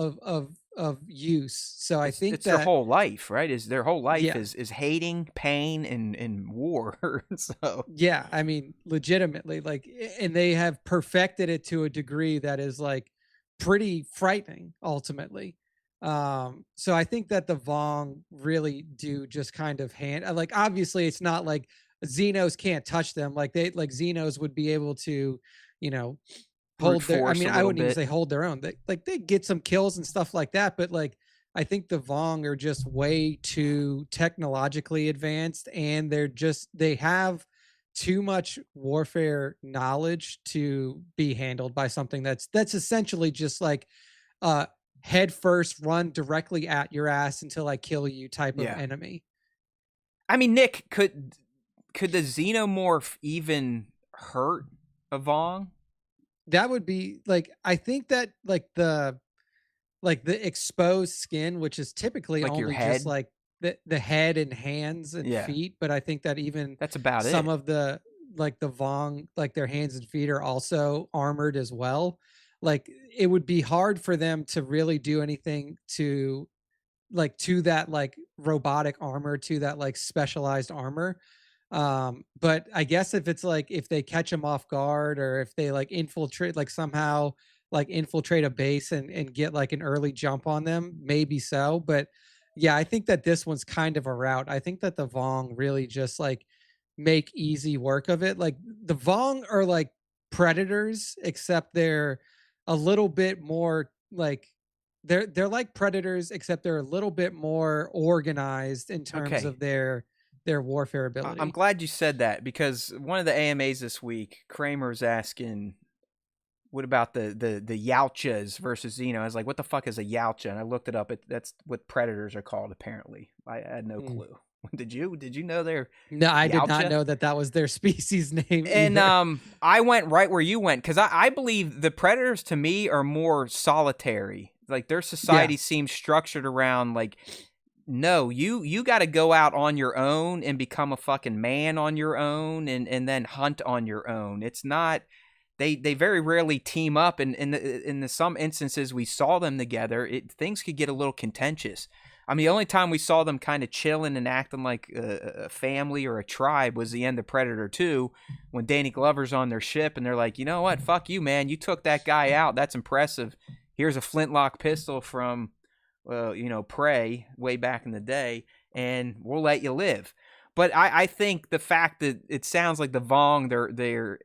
Speaker 2: use. So I think
Speaker 1: it's their
Speaker 2: that
Speaker 1: whole life, right? Is their whole life
Speaker 2: yeah,
Speaker 1: is hating, pain, and war. So
Speaker 2: yeah, I mean, legitimately, like, and they have perfected it to a degree that is like pretty frightening ultimately. So I think that the Vong really do just kind of like, obviously it's not like Xenos can't touch them. Like like Xenos would be able to, you know,
Speaker 1: brute
Speaker 2: hold their, I
Speaker 1: force
Speaker 2: mean,
Speaker 1: a
Speaker 2: I
Speaker 1: little
Speaker 2: wouldn't even
Speaker 1: bit.
Speaker 2: say hold their own. They get some kills and stuff like that, but like I think the Vong are just way too technologically advanced, and they have too much warfare knowledge to be handled by something that's essentially just like uh head first run directly at your ass until I kill you type of
Speaker 1: Yeah.
Speaker 2: enemy.
Speaker 1: I mean, Nick, could the Xenomorph even hurt a Vong?
Speaker 2: That would be like, I think that like the exposed skin, which is typically
Speaker 1: Like your
Speaker 2: only just
Speaker 1: head?
Speaker 2: like the head and hands and
Speaker 1: Yeah.
Speaker 2: feet, but I think that even
Speaker 1: That's about
Speaker 2: some
Speaker 1: it.
Speaker 2: of the like the Vong, like their hands and feet are also armored as well. Like it would be hard for them to really do anything to like to that like robotic armor, to that like specialized armor. But I guess if it's like if they catch them off guard, or if they like infiltrate, like somehow like infiltrate a base and get like an early jump on them, maybe so. But yeah, I think that this one's kind of a route. I think that the Vong really just like make easy work of it. Like the Vong are like predators, except they're a little bit more like they're like predators, except they're a little bit more organized in terms
Speaker 1: Okay.
Speaker 2: of their warfare
Speaker 1: I'm
Speaker 2: ability.
Speaker 1: glad you said that, because one of the AMAs this week, Kramer's asking, what about the Yautjas versus Xeno? I was like, what the fuck is a Yautja? And I looked it up. That's what predators are called, apparently. I had no
Speaker 2: Mm.
Speaker 1: clue. Did you? Did you know they're
Speaker 2: No, I did not
Speaker 1: Yautja?
Speaker 2: know that that was their species name
Speaker 1: And
Speaker 2: either.
Speaker 1: I went right where you went, because I believe the predators to me are more solitary. Like their
Speaker 2: Yeah.
Speaker 1: society seems structured around like, no, you got to go out on your own and become a fucking man on your own, and then hunt on your own. It's not, they very rarely team up, and in the some instances we saw them together, things could get a little contentious. I mean, the only time we saw them kind of chilling and acting like a family or a tribe was the end of Predator 2, when Danny Glover's on their ship and they're like, you know what, fuck you, man, you took that guy out, that's impressive. Here's a flintlock pistol from Prey way back in the day, and we'll let you live. But I think the fact that it sounds like the Vong, they're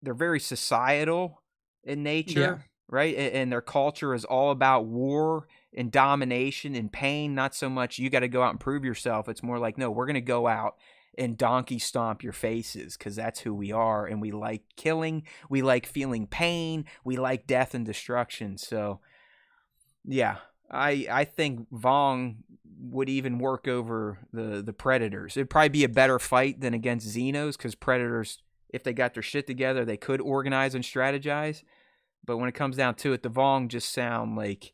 Speaker 1: very societal in
Speaker 2: Yeah.
Speaker 1: nature, right? And their culture is all about war and domination and pain. Not so much you got to go out and prove yourself. It's more like, no, we're going to go out and donkey stomp your faces, because that's who we are, and we like killing, we like feeling pain, we like death and destruction. So yeah, I think Vong would even work over the Predators. It'd probably be a better fight than against Xenos, because Predators, if they got their shit together, they could organize and strategize. But when it comes down to it, the Vong just sound like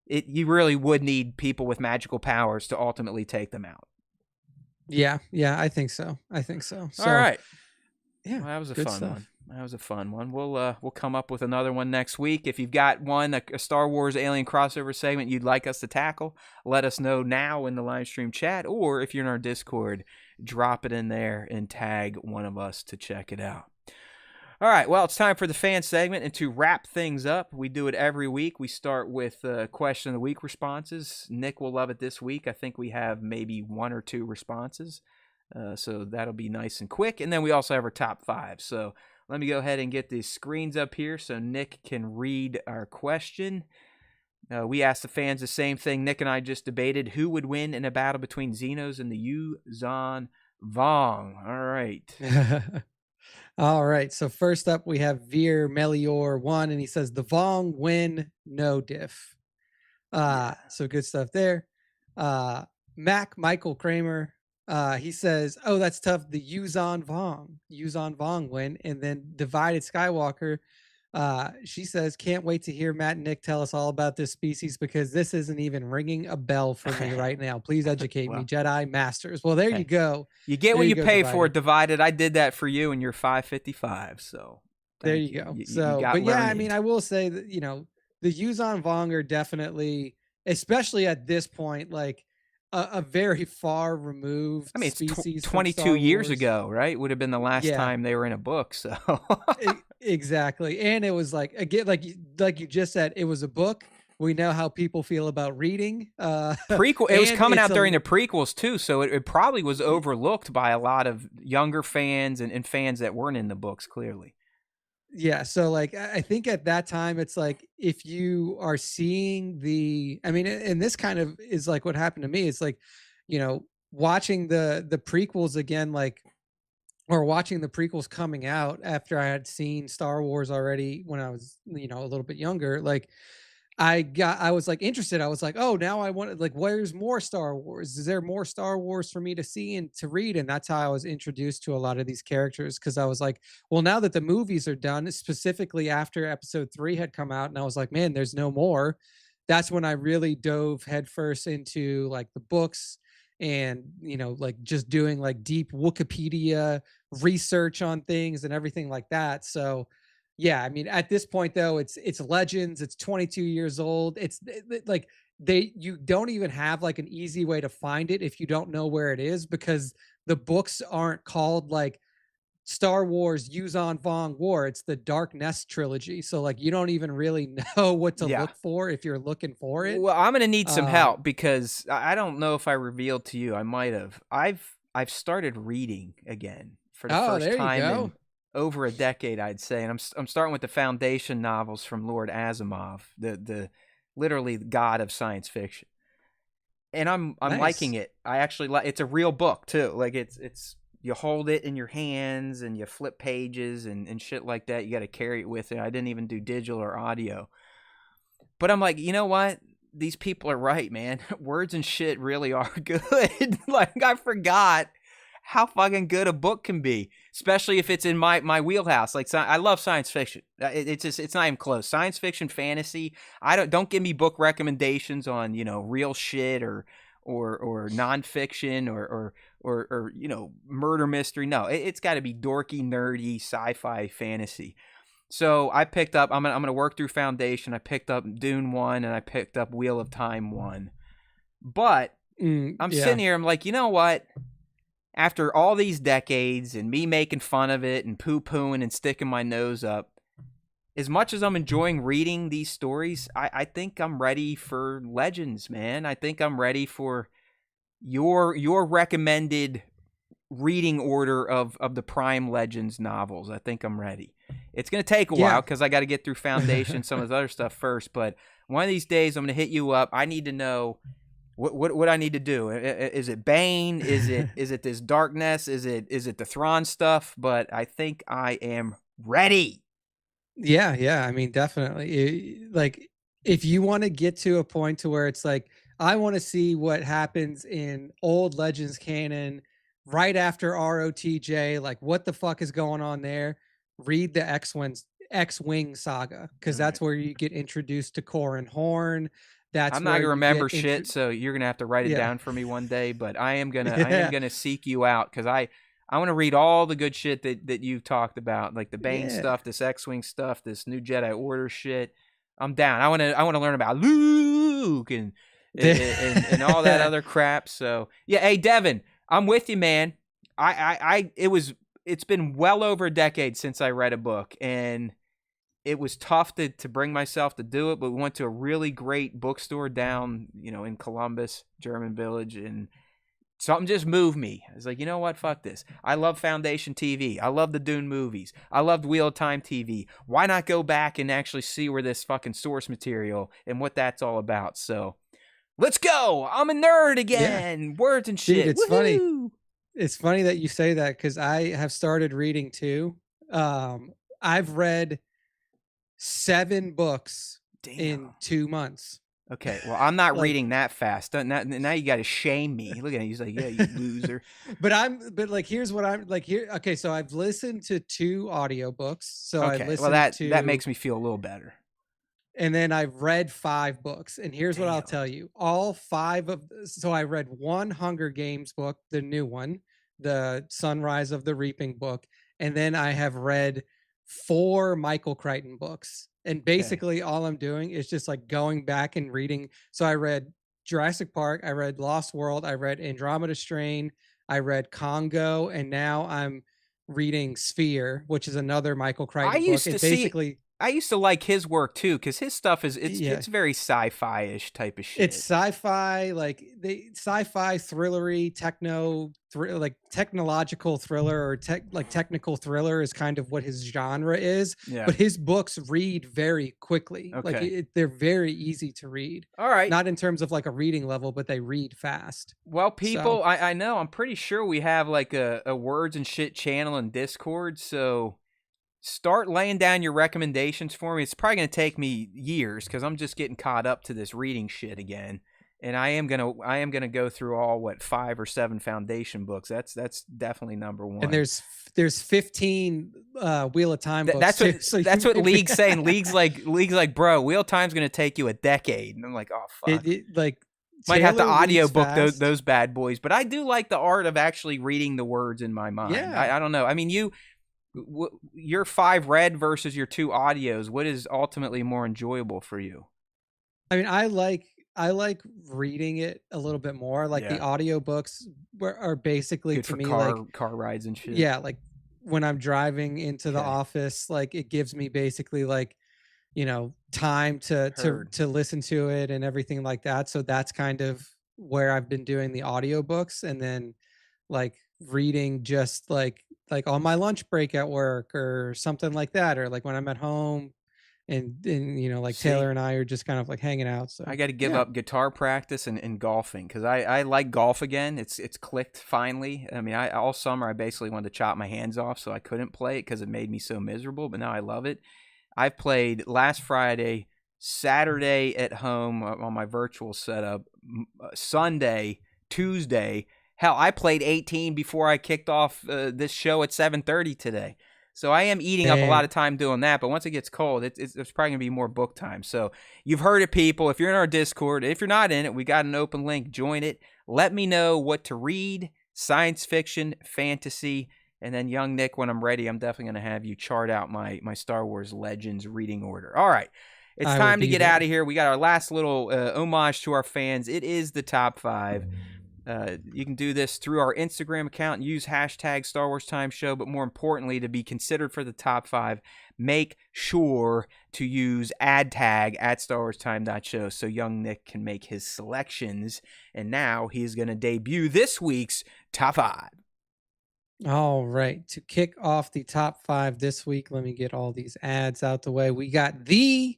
Speaker 1: it. You really would need people with magical powers to ultimately take them out.
Speaker 2: Yeah. Yeah. I think so. I think so.
Speaker 1: All
Speaker 2: So
Speaker 1: right.
Speaker 2: yeah,
Speaker 1: Well, that was a
Speaker 2: good
Speaker 1: fun
Speaker 2: stuff.
Speaker 1: one. That was a fun one. We'll come up with another one next week. If you've got one, a Star Wars Alien crossover segment you'd like us to tackle, let us know now in the live stream chat, or if you're in our Discord, drop it in there and tag one of us to check it out. All right, well, it's time for the fan segment, and to wrap things up, we do it every week. We start with question of the week responses. Nick will love it this week. I think we have maybe one or two responses. So that'll be nice and quick. And then we also have our top five. So let me go ahead and get these screens up here so Nick can read our question. We asked the fans the same thing Nick and I just debated. Who would win in a battle between Xenos and the Yuuzhan Vong? All right.
Speaker 2: All right. So first up, we have Veer Melior 1, and he says the Vong win, no diff. So good stuff there. Mac Michael Kramer, he says, oh, that's tough. The Yuuzhan Vong win. And then Divided Skywalker, she says, can't wait to hear Matt and Nick tell us all about this species, because this isn't even ringing a bell for me right now. Please educate me,
Speaker 1: Well,
Speaker 2: Jedi Masters. Well, there you
Speaker 1: hey,
Speaker 2: go.
Speaker 1: you get
Speaker 2: There
Speaker 1: what
Speaker 2: you
Speaker 1: you
Speaker 2: go,
Speaker 1: pay for,
Speaker 2: Divided.
Speaker 1: Divided. I did that for you, and you're 555. So
Speaker 2: There
Speaker 1: thank
Speaker 2: you
Speaker 1: you.
Speaker 2: go.
Speaker 1: You
Speaker 2: So,
Speaker 1: got
Speaker 2: but yeah, I mean,
Speaker 1: learned.
Speaker 2: I will say that, the Yuuzhan Vong are definitely especially at this point, like a very far removed
Speaker 1: I mean, it's
Speaker 2: species from
Speaker 1: 22
Speaker 2: Star
Speaker 1: years
Speaker 2: Wars.
Speaker 1: ago, right? Would have been the last
Speaker 2: Yeah,
Speaker 1: time they were in a book. So
Speaker 2: exactly. And it was like, again, like you just said, it was a book. We know how people feel about reading.
Speaker 1: prequel. It was
Speaker 2: And
Speaker 1: coming
Speaker 2: it's
Speaker 1: out
Speaker 2: a
Speaker 1: during the prequels too, so it probably was overlooked by a lot of younger fans and fans that weren't in the books. Clearly,
Speaker 2: Yeah, so, like, I think at that time, it's like, if you are seeing I mean, and this kind of is, like, what happened to me. It's like, watching the prequels again, like, or watching the prequels coming out after I had seen Star Wars already when I was, a little bit younger, like, I was, like, interested. I was like, "Oh, now I want, like, where's more Star Wars? Is there more Star Wars for me to see and to read?" And that's how I was introduced to a lot of these characters, because I was like, "Well, now that the movies are done," specifically after Episode 3 had come out, and I was like, "Man, there's no more." That's when I really dove headfirst into, like, the books and, like, just doing, like, deep Wikipedia research on things and everything like that. So, yeah, I mean, at this point though, it's Legends, it's 22 years old. Like, you don't even have like an easy way to find it if you don't know where it is, because the books aren't called like Star Wars Yuuzhan Vong War. It's the Dark Nest trilogy. So like you don't even really know what to
Speaker 1: yeah.
Speaker 2: look for if you're looking for it.
Speaker 1: Well, I'm gonna need some
Speaker 2: Um,
Speaker 1: help because I don't know if I revealed to you. I might have. I've started reading again for the
Speaker 2: oh,
Speaker 1: first
Speaker 2: there you
Speaker 1: time
Speaker 2: go.
Speaker 1: in over a decade, I'd say, and I'm starting with the foundation novels from Lord Asimov, the literally god of science fiction, and I'm liking
Speaker 2: Nice.
Speaker 1: it. I actually like. It's a real book too. Like it's you hold it in your hands and you flip pages and shit like that. You got to carry it with you. I didn't even do digital or audio. But I'm like, you know what? These people are right, man. Words and shit really are good. Like I forgot how fucking good a book can be, especially if it's in my wheelhouse. Like I love science fiction. It's just it's not even close. Science fiction, fantasy. I don't give me book recommendations on real shit or nonfiction or murder mystery. No, it's got to be dorky, nerdy, sci-fi, fantasy. So I picked up. I'm gonna work through Foundation. I picked up Dune 1 and I picked up Wheel of Time 1. But I'm
Speaker 2: Yeah.
Speaker 1: sitting here. I'm like, you know what? After all these decades and me making fun of it and poo pooing and sticking my nose up, as much as I'm enjoying reading these stories, I think I'm ready for Legends, man. I think I'm ready for your recommended reading order of the Prime Legends novels. I think I'm ready. It's going to take a while
Speaker 2: Yeah.
Speaker 1: because I got to get through Foundation, some of this other stuff first. But one of these days, I'm going to hit you up. I need to know what I need to do. Is it Bane? Is it this Darkness? Is it the Thrawn stuff? But I think I am ready.
Speaker 2: Yeah, yeah. I mean, definitely. Like, if you want to get to a point to where it's like, I want to see what happens in old Legends canon right after ROTJ, like what the fuck is going on there? Read the X-Wing saga, because
Speaker 1: All right.
Speaker 2: that's where you get introduced to Corran Horn.
Speaker 1: I'm
Speaker 2: That's
Speaker 1: not
Speaker 2: where
Speaker 1: gonna
Speaker 2: you get
Speaker 1: remember shit, so you're gonna have to write it
Speaker 2: yeah.
Speaker 1: down for me one day. But I am
Speaker 2: Yeah.
Speaker 1: gonna seek you out because I want to read all the good shit that you've talked about, like the Bane
Speaker 2: Yeah.
Speaker 1: stuff, this X-wing stuff, this new Jedi Order shit. I'm down. I want to learn about Luke and all that other crap. So yeah, hey Devin, I'm with you, man. It's been well over a decade since I read a book, and it was tough to bring myself to do it, but we went to a really great bookstore down, in Columbus, German Village, and something just moved me. I was like, you know what? Fuck this. I love Foundation TV. I love the Dune movies. I loved Wheel of Time TV. Why not go back and actually see where this fucking source material and what that's all about? So let's go. I'm a nerd
Speaker 2: Yeah.
Speaker 1: again. Words and
Speaker 2: Dude,
Speaker 1: shit.
Speaker 2: it's funny.
Speaker 1: Woohoo.
Speaker 2: It's funny that you say that, because I have started reading too. I've read 7 books
Speaker 1: Damn.
Speaker 2: in 2 months.
Speaker 1: Okay, well, I'm not
Speaker 2: Like,
Speaker 1: reading that fast. Now you got to shame me. Look at him. He's like, yeah, you loser.
Speaker 2: but like, here's what I'm like here. Okay, so I've listened to 2 audiobooks. So I
Speaker 1: Okay, well,
Speaker 2: listened
Speaker 1: that
Speaker 2: to,
Speaker 1: makes me feel a little better.
Speaker 2: and then I've read 5 books. And here's what I'll
Speaker 1: Damn.
Speaker 2: tell you. All 5 of, so I read 1 Hunger Games book, the new one, the Sunrise of the Reaping book, and then I have read 4 Michael Crichton books. And
Speaker 1: Okay.
Speaker 2: basically all I'm doing is just like going back and reading. So I read Jurassic Park, I read Lost World, I read Andromeda Strain, I read Congo, and now I'm reading Sphere, which is another Michael
Speaker 1: I
Speaker 2: Crichton book.
Speaker 1: used to
Speaker 2: And
Speaker 1: see.
Speaker 2: basically,
Speaker 1: I used to like his work too, because his stuff is
Speaker 2: yeah,
Speaker 1: it's very sci-fi-ish type of
Speaker 2: it's
Speaker 1: shit.
Speaker 2: sci-fi, like the sci-fi thrillery, like technological thriller or like technical thriller is kind of what his genre is.
Speaker 1: Yeah.
Speaker 2: But his books read very quickly. Like
Speaker 1: Okay.
Speaker 2: they're very easy to read.
Speaker 1: All right.
Speaker 2: Not in terms of like a reading level, but they read fast.
Speaker 1: Well,
Speaker 2: So
Speaker 1: people, I know. I'm pretty sure we have like a words and shit channel in Discord. So start laying down your recommendations for me. It's probably going to take me years because I'm just getting caught up to this reading shit again. And I am gonna go through all 5 or 7 foundation books. That's definitely number one.
Speaker 2: and there's 15 Wheel of Time books.
Speaker 1: That's
Speaker 2: too,
Speaker 1: what
Speaker 2: so
Speaker 1: that's
Speaker 2: you-
Speaker 1: what League's saying. League's like, bro, Wheel of Time's gonna take you a decade. And I'm like, oh fuck.
Speaker 2: like
Speaker 1: Might have to
Speaker 2: Taylor
Speaker 1: audio
Speaker 2: reads
Speaker 1: book
Speaker 2: fast.
Speaker 1: those bad boys, but I do like the art of actually reading the words in my mind.
Speaker 2: Yeah.
Speaker 1: I don't know. I mean, your 5 read versus your 2 audios. What is ultimately more enjoyable for you?
Speaker 2: I mean, I like reading it a little bit more. Like the
Speaker 1: Yeah.
Speaker 2: audiobooks are basically
Speaker 1: Good
Speaker 2: to
Speaker 1: for
Speaker 2: me
Speaker 1: car
Speaker 2: like
Speaker 1: rides and shit.
Speaker 2: yeah, like when I'm driving into the
Speaker 1: Okay.
Speaker 2: office, like it gives me basically like time
Speaker 1: Heard.
Speaker 2: to listen to it and everything like that. So that's kind of where I've been doing the audiobooks, and then like reading just like on my lunch break at work or something like that, or like when I'm at home and like
Speaker 1: See?
Speaker 2: Taylor and I are just kind of like hanging out. So
Speaker 1: I got to give
Speaker 2: yeah.
Speaker 1: up guitar practice and golfing because I like golf again. It's clicked finally. I mean, all summer I basically wanted to chop my hands off, so I couldn't play it because it made me so miserable. But now I love it. I've played last Friday, Saturday at home on my virtual setup, Sunday, Tuesday. Hell, I played 18 before I kicked off this show at 7:30 today. So I am eating up a lot of time doing that, but once it gets cold, it's probably going to be more book time. So you've heard it, people. If you're in our Discord, if you're not in it, we got an open link. Join it. Let me know what to read, science fiction, fantasy, and then young Nick, when I'm ready, I'm definitely going to have you chart out my Star Wars Legends reading order. All right. It's time to get out of here. We got our last little homage to our fans. It is the top 5. You can do this through our Instagram account and use hashtag Star Wars Time Show. But more importantly, to be considered for the top 5, make sure to use ad tag at StarWarsTime.show so young Nick can make his selections. And now he's going to debut this week's top 5.
Speaker 2: All right. To kick off the top 5 this week, let me get all these ads out the way. We got the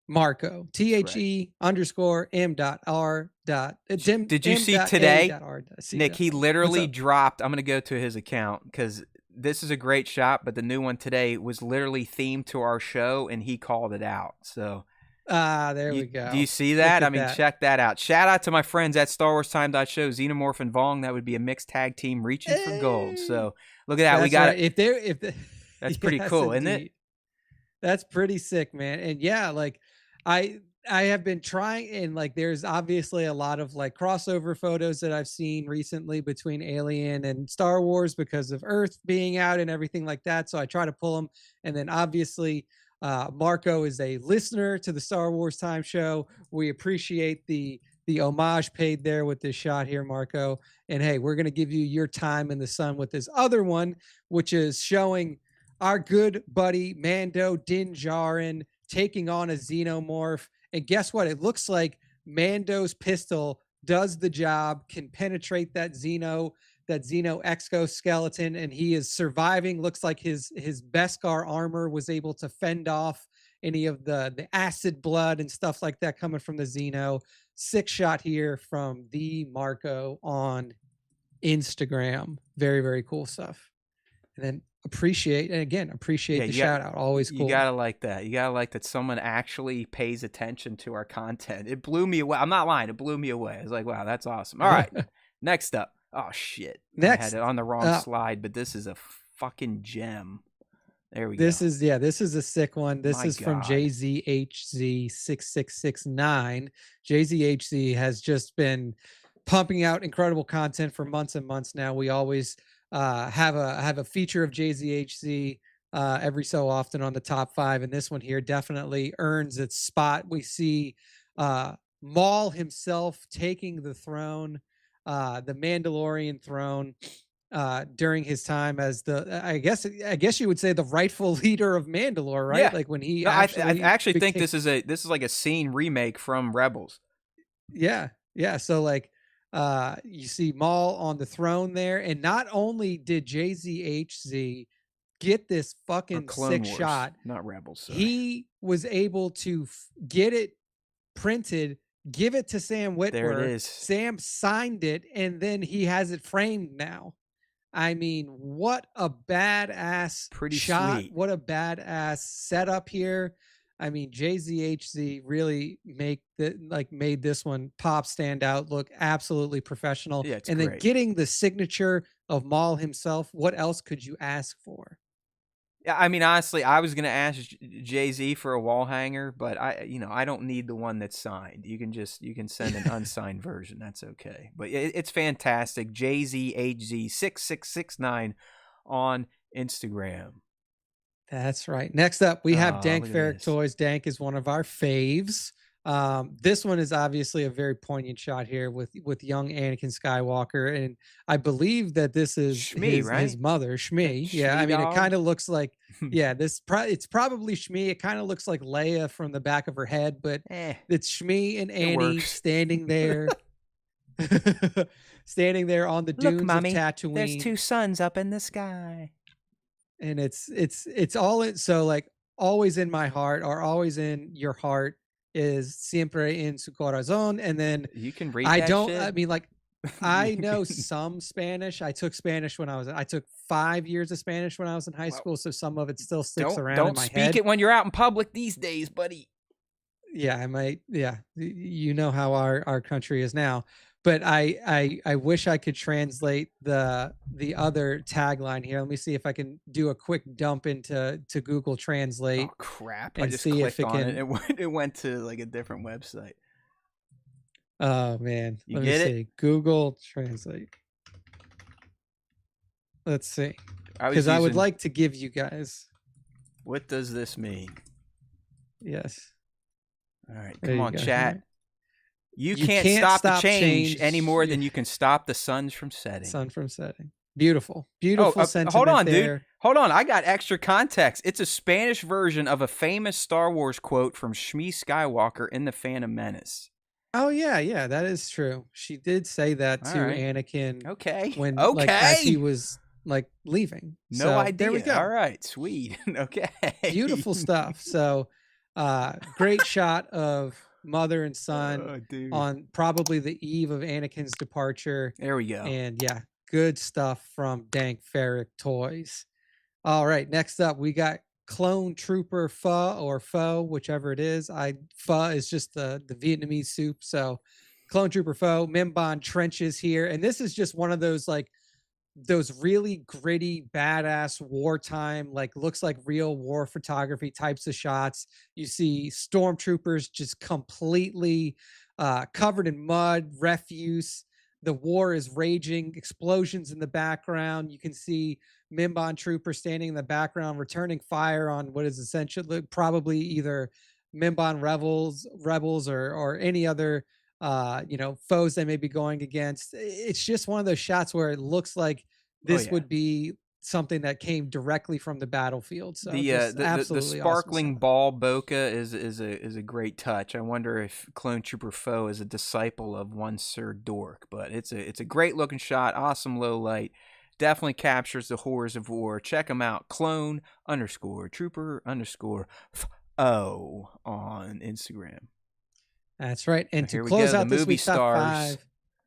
Speaker 2: Marco, THE_M.R.
Speaker 1: Did you see today, Nick? He literally dropped. I'm going to go to his account because this is a great shot, but the new one today was literally themed to our show, and he called it out. So,
Speaker 2: there we go.
Speaker 1: Do you see that? I mean, check that out. Shout out to my friends at StarWarsTime.show, Xenomorph and Vong. That would be a mixed tag team reaching for gold. So look at that. We got
Speaker 2: right.
Speaker 1: it. That's pretty cool,
Speaker 2: indeed.
Speaker 1: isn't it?
Speaker 2: That's pretty sick, man. And yeah, like I have been trying, and like there's obviously a lot of like crossover photos that I've seen recently between Alien and Star Wars because of Earth being out and everything like that. So I try to pull them, and then obviously Marco is a listener to the Star Wars Time Show. We appreciate the homage paid there with this shot here, Marco. And hey, we're gonna give you your time in the sun with this other one, which is showing our good buddy Mando Din Djarin taking on a Xenomorph. And guess what? It looks like Mando's pistol does the job, can penetrate that Xeno exoskeleton, and he is surviving. Looks like his Beskar armor was able to fend off any of the acid blood and stuff like that coming from the Xeno. Sick shot here from the Marco on Instagram. Very, very cool stuff. And then appreciate the shout out. Always cool.
Speaker 1: You gotta like that. You gotta like that someone actually pays attention to our content. It blew me away. I'm not lying. It blew me away. I was like, wow, that's awesome. All right. Next up. Oh shit. I had it on the wrong slide, but this is a fucking gem. There we go.
Speaker 2: This is a sick one. This is from JZHZ6669. JZHZ has just been pumping out incredible content for months and months now. We always have a feature of JZHZ every so often on the top 5, and this one here definitely earns its spot. We see Maul himself taking the throne, the Mandalorian throne, during his time as the I guess you would say the rightful leader of Mandalore, right?
Speaker 1: Yeah.
Speaker 2: Like when he
Speaker 1: No, I actually think
Speaker 2: became,
Speaker 1: this is like a scene remake from Rebels.
Speaker 2: yeah, yeah. So like you see Maul on the throne there, and not only did JZHZ get this
Speaker 1: Or
Speaker 2: fucking
Speaker 1: Clone
Speaker 2: sick
Speaker 1: Wars,
Speaker 2: shot,
Speaker 1: not Rebels, sorry.
Speaker 2: he was able to get it printed, give it to Sam
Speaker 1: There it
Speaker 2: Witwer.
Speaker 1: is.
Speaker 2: Sam signed it, and then he has it framed now. I mean, what a badass
Speaker 1: Pretty
Speaker 2: shot.
Speaker 1: sweet.
Speaker 2: What a badass setup here. I mean, JZHZ really made this one pop, stand out, look absolutely professional.
Speaker 1: Yeah, it's
Speaker 2: and then
Speaker 1: great.
Speaker 2: getting the signature of Maul himself, what else could you ask for?
Speaker 1: Yeah, I mean, honestly, I was gonna ask Jay-Z for a wall hanger, but I don't need the one that's signed. You can send an unsigned version. That's okay. But it's fantastic. JZHZ6669 on Instagram.
Speaker 2: That's right. Next up, we have Dank
Speaker 1: look at
Speaker 2: Ferric
Speaker 1: this.
Speaker 2: Toys. Dank is one of our faves. This one is obviously a very poignant shot here with young Anakin Skywalker, and I believe that this is
Speaker 1: Shmi, right?
Speaker 2: his mother, Shmi. Yeah,
Speaker 1: Shmi
Speaker 2: I mean, it
Speaker 1: dog.
Speaker 2: kind of looks like, yeah, it's probably Shmi. It kind of looks like Leia from the back of her head, but it's Shmi and Annie
Speaker 1: works.
Speaker 2: standing there, standing there on the dunes
Speaker 1: Mommy,
Speaker 2: of Tatooine.
Speaker 1: there's 2 suns up in the sky.
Speaker 2: And it's all in, so like always in my heart, or always in your heart, is siempre en su corazón. And then
Speaker 1: You can read
Speaker 2: I
Speaker 1: that
Speaker 2: don't
Speaker 1: shit?
Speaker 2: I mean, like, I know some Spanish. I took Spanish when I took 5 years of Spanish when I was in high school, so some of it still sticks around in
Speaker 1: Don't
Speaker 2: my
Speaker 1: speak
Speaker 2: head.
Speaker 1: it when you're out in public these days, buddy.
Speaker 2: Yeah, I might. Yeah, you know how our country is now. But I wish I could translate the other tagline here. Let me see if I can do a quick dump into Google Translate.
Speaker 1: Oh crap! I
Speaker 2: And
Speaker 1: just
Speaker 2: see if
Speaker 1: clicked on
Speaker 2: can.
Speaker 1: it. It went to like a different website.
Speaker 2: Oh man,
Speaker 1: You
Speaker 2: let
Speaker 1: get
Speaker 2: me
Speaker 1: it?
Speaker 2: see. Google Translate. Let's see,
Speaker 1: Because
Speaker 2: I would like to give you guys.
Speaker 1: What does this mean?
Speaker 2: Yes.
Speaker 1: All right,
Speaker 2: There
Speaker 1: come
Speaker 2: you
Speaker 1: on,
Speaker 2: go.
Speaker 1: chat. You can't stop the change any more than
Speaker 2: Yeah.
Speaker 1: you can stop the suns from setting.
Speaker 2: Sun from setting. Beautiful, beautiful sentiment.
Speaker 1: Hold on,
Speaker 2: there.
Speaker 1: dude. Hold on. I got extra context. It's a Spanish version of a famous Star Wars quote from Shmi Skywalker in The Phantom Menace.
Speaker 2: Oh yeah, that is true. She did say that
Speaker 1: All
Speaker 2: to
Speaker 1: right.
Speaker 2: Anakin.
Speaker 1: Okay.
Speaker 2: When
Speaker 1: Okay.
Speaker 2: like as he was like leaving.
Speaker 1: No
Speaker 2: So,
Speaker 1: idea.
Speaker 2: There we go.
Speaker 1: All right. Sweet. Okay.
Speaker 2: Beautiful stuff. So great shot of mother and son
Speaker 1: dude.
Speaker 2: on probably the eve of Anakin's departure.
Speaker 1: There we go.
Speaker 2: And yeah, good stuff from Dank Ferric Toys. All right, next up we got Clone Trooper Pho, or Pho, whichever it is. Pho is just the Vietnamese soup. So Clone Trooper Pho, Mimban trenches here. And this is just one of those like those really gritty, badass wartime, like looks like real war photography types of shots. You see stormtroopers just completely covered in mud, refuse. The war is raging, explosions in the background. You can see Mimban trooper standing in the background, returning fire on what is essentially probably either Mimban rebels or any other foes they may be going against. It's just one of those shots where it looks like this would be something that came directly from the battlefield. So
Speaker 1: the sparkling ball bokeh is a great touch. I wonder if Clone Trooper Pho is a disciple of one Sir Dork, but it's a great looking shot. Awesome low light. Definitely captures the horrors of war. Check them out. Clone_Trooper_Pho on Instagram.
Speaker 2: That's right. And to
Speaker 1: Here
Speaker 2: close out
Speaker 1: the
Speaker 2: this
Speaker 1: movie
Speaker 2: week's top
Speaker 1: stars.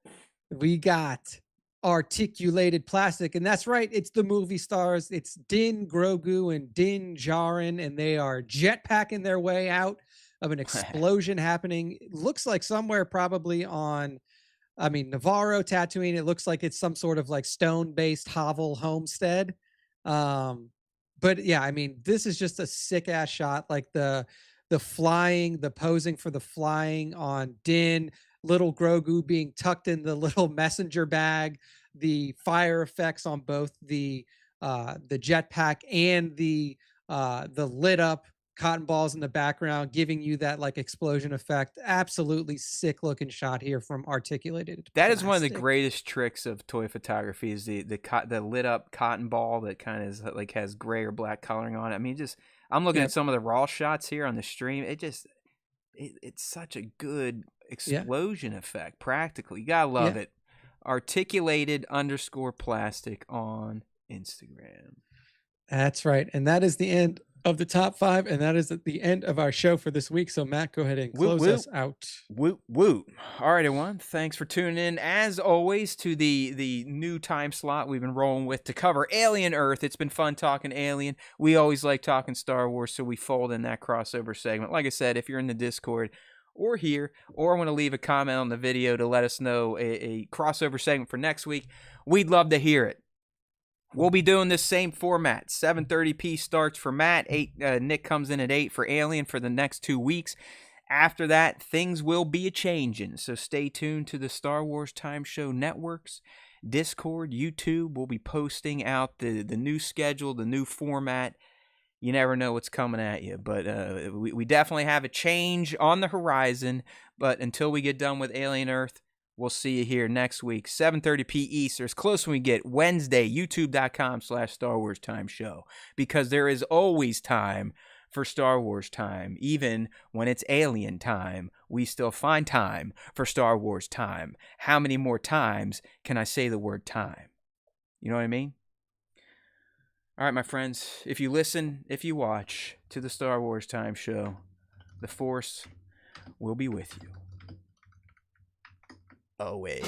Speaker 2: 5, we got articulated plastic, and that's right, it's the movie stars. It's Din Grogu and Din Djarin, and they are jetpacking their way out of an explosion happening. It looks like somewhere probably on, Navarro, Tatooine. It looks like it's some sort of like stone-based hovel homestead. But yeah, this is just a sick ass shot. Like the flying, the posing for the flying on Din, little Grogu being tucked in the little messenger bag, the fire effects on both the jetpack and the lit up cotton balls in the background, giving you that like explosion effect. Absolutely sick looking shot here from articulated
Speaker 1: That is one of the
Speaker 2: plastic.
Speaker 1: greatest tricks of toy photography is the lit up cotton ball that kind of is like has gray or black coloring on it. I mean, just I'm looking
Speaker 2: Yep.
Speaker 1: at some of the raw shots here on the stream. It's such a good explosion effect. Practically, you gotta love it. Articulated _ plastic on Instagram.
Speaker 2: That's right. And that is the end of the top 5, and that is at the end of our show for this week. So Matt, go ahead and close us out.
Speaker 1: Woot woot. All right, everyone. Thanks for tuning in, as always, to the new time slot we've been rolling with to cover Alien Earth. It's been fun talking Alien. We always like talking Star Wars, so we fold in that crossover segment. Like I said, if you're in the Discord or here, or want to leave a comment on the video to let us know a crossover segment for next week, we'd love to hear it. We'll be doing this same format. 7:30p starts for Matt. Nick comes in at 8 for Alien for the next 2 weeks. After that, things will be a-changing. So stay tuned to the Star Wars Time Show networks, Discord, YouTube. We'll be posting out the new schedule, the new format. You never know what's coming at you. But we definitely have a change on the horizon. But until we get done with Alien Earth, we'll see you here next week, 7:30p Eastern. As close when we get Wednesday, youtube.com/Star Wars Time Show. Because there is always time for Star Wars time. Even when it's Alien time, we still find time for Star Wars time. How many more times can I say the word time? You know what I mean? All right, my friends. If you listen, if you watch to the Star Wars Time Show, the Force will be with you. Always.